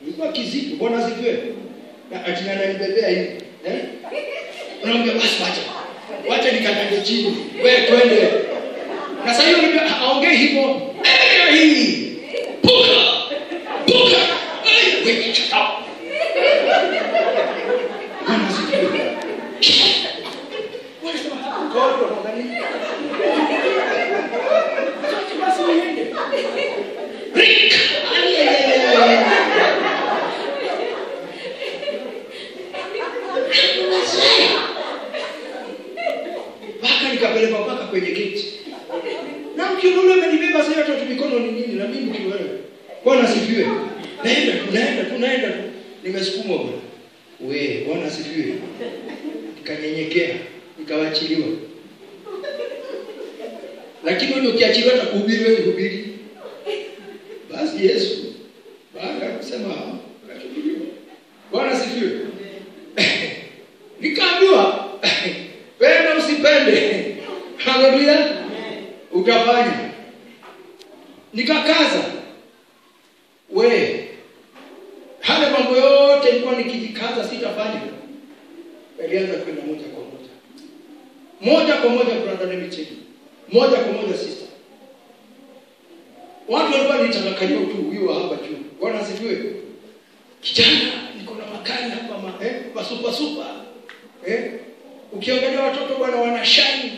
Nilikuwa kizito. Bwana asifiwe. Na atina ananibebea hivi. Unaambia basi wacha nikatange chini. Wewe twende. Na sasa hiyo aongee hivyo. Hii. Puka. Wewe chakao. Bwana asifiwe. Wewe sema God angalia. Basi niende. Rick. Baka nikapeleka mpaka kwenye gate. Na mkiona amenibeba sasa yote mikono ni nini na mimi ni wewe. Bwana asifiwe. Tunaenda. Nimesukumwa bwana. Bwana asifiwe. Nikanyenyekea, nikawachiliwa. Lakini wewe ukiachiliwa na kuhubiri wewe hubiri. Basi Yesu baada kusema akihubiri. Bwana asifiwe. Nikaambiwa penda usipende. Haleluya. Utafanya. Nikakaza. Hale mambo yote nilikuwa nikijikaza sitafanya. Alianza kwenda moja kwa moja brother na micheki. Moja kwa moja sister. Watu walikuwa nitakakanyo tu huyo hapa juu. Bwana asifiwe. Kijana niko na makali hapa super. Ukiangalia watoto bwana wanashine.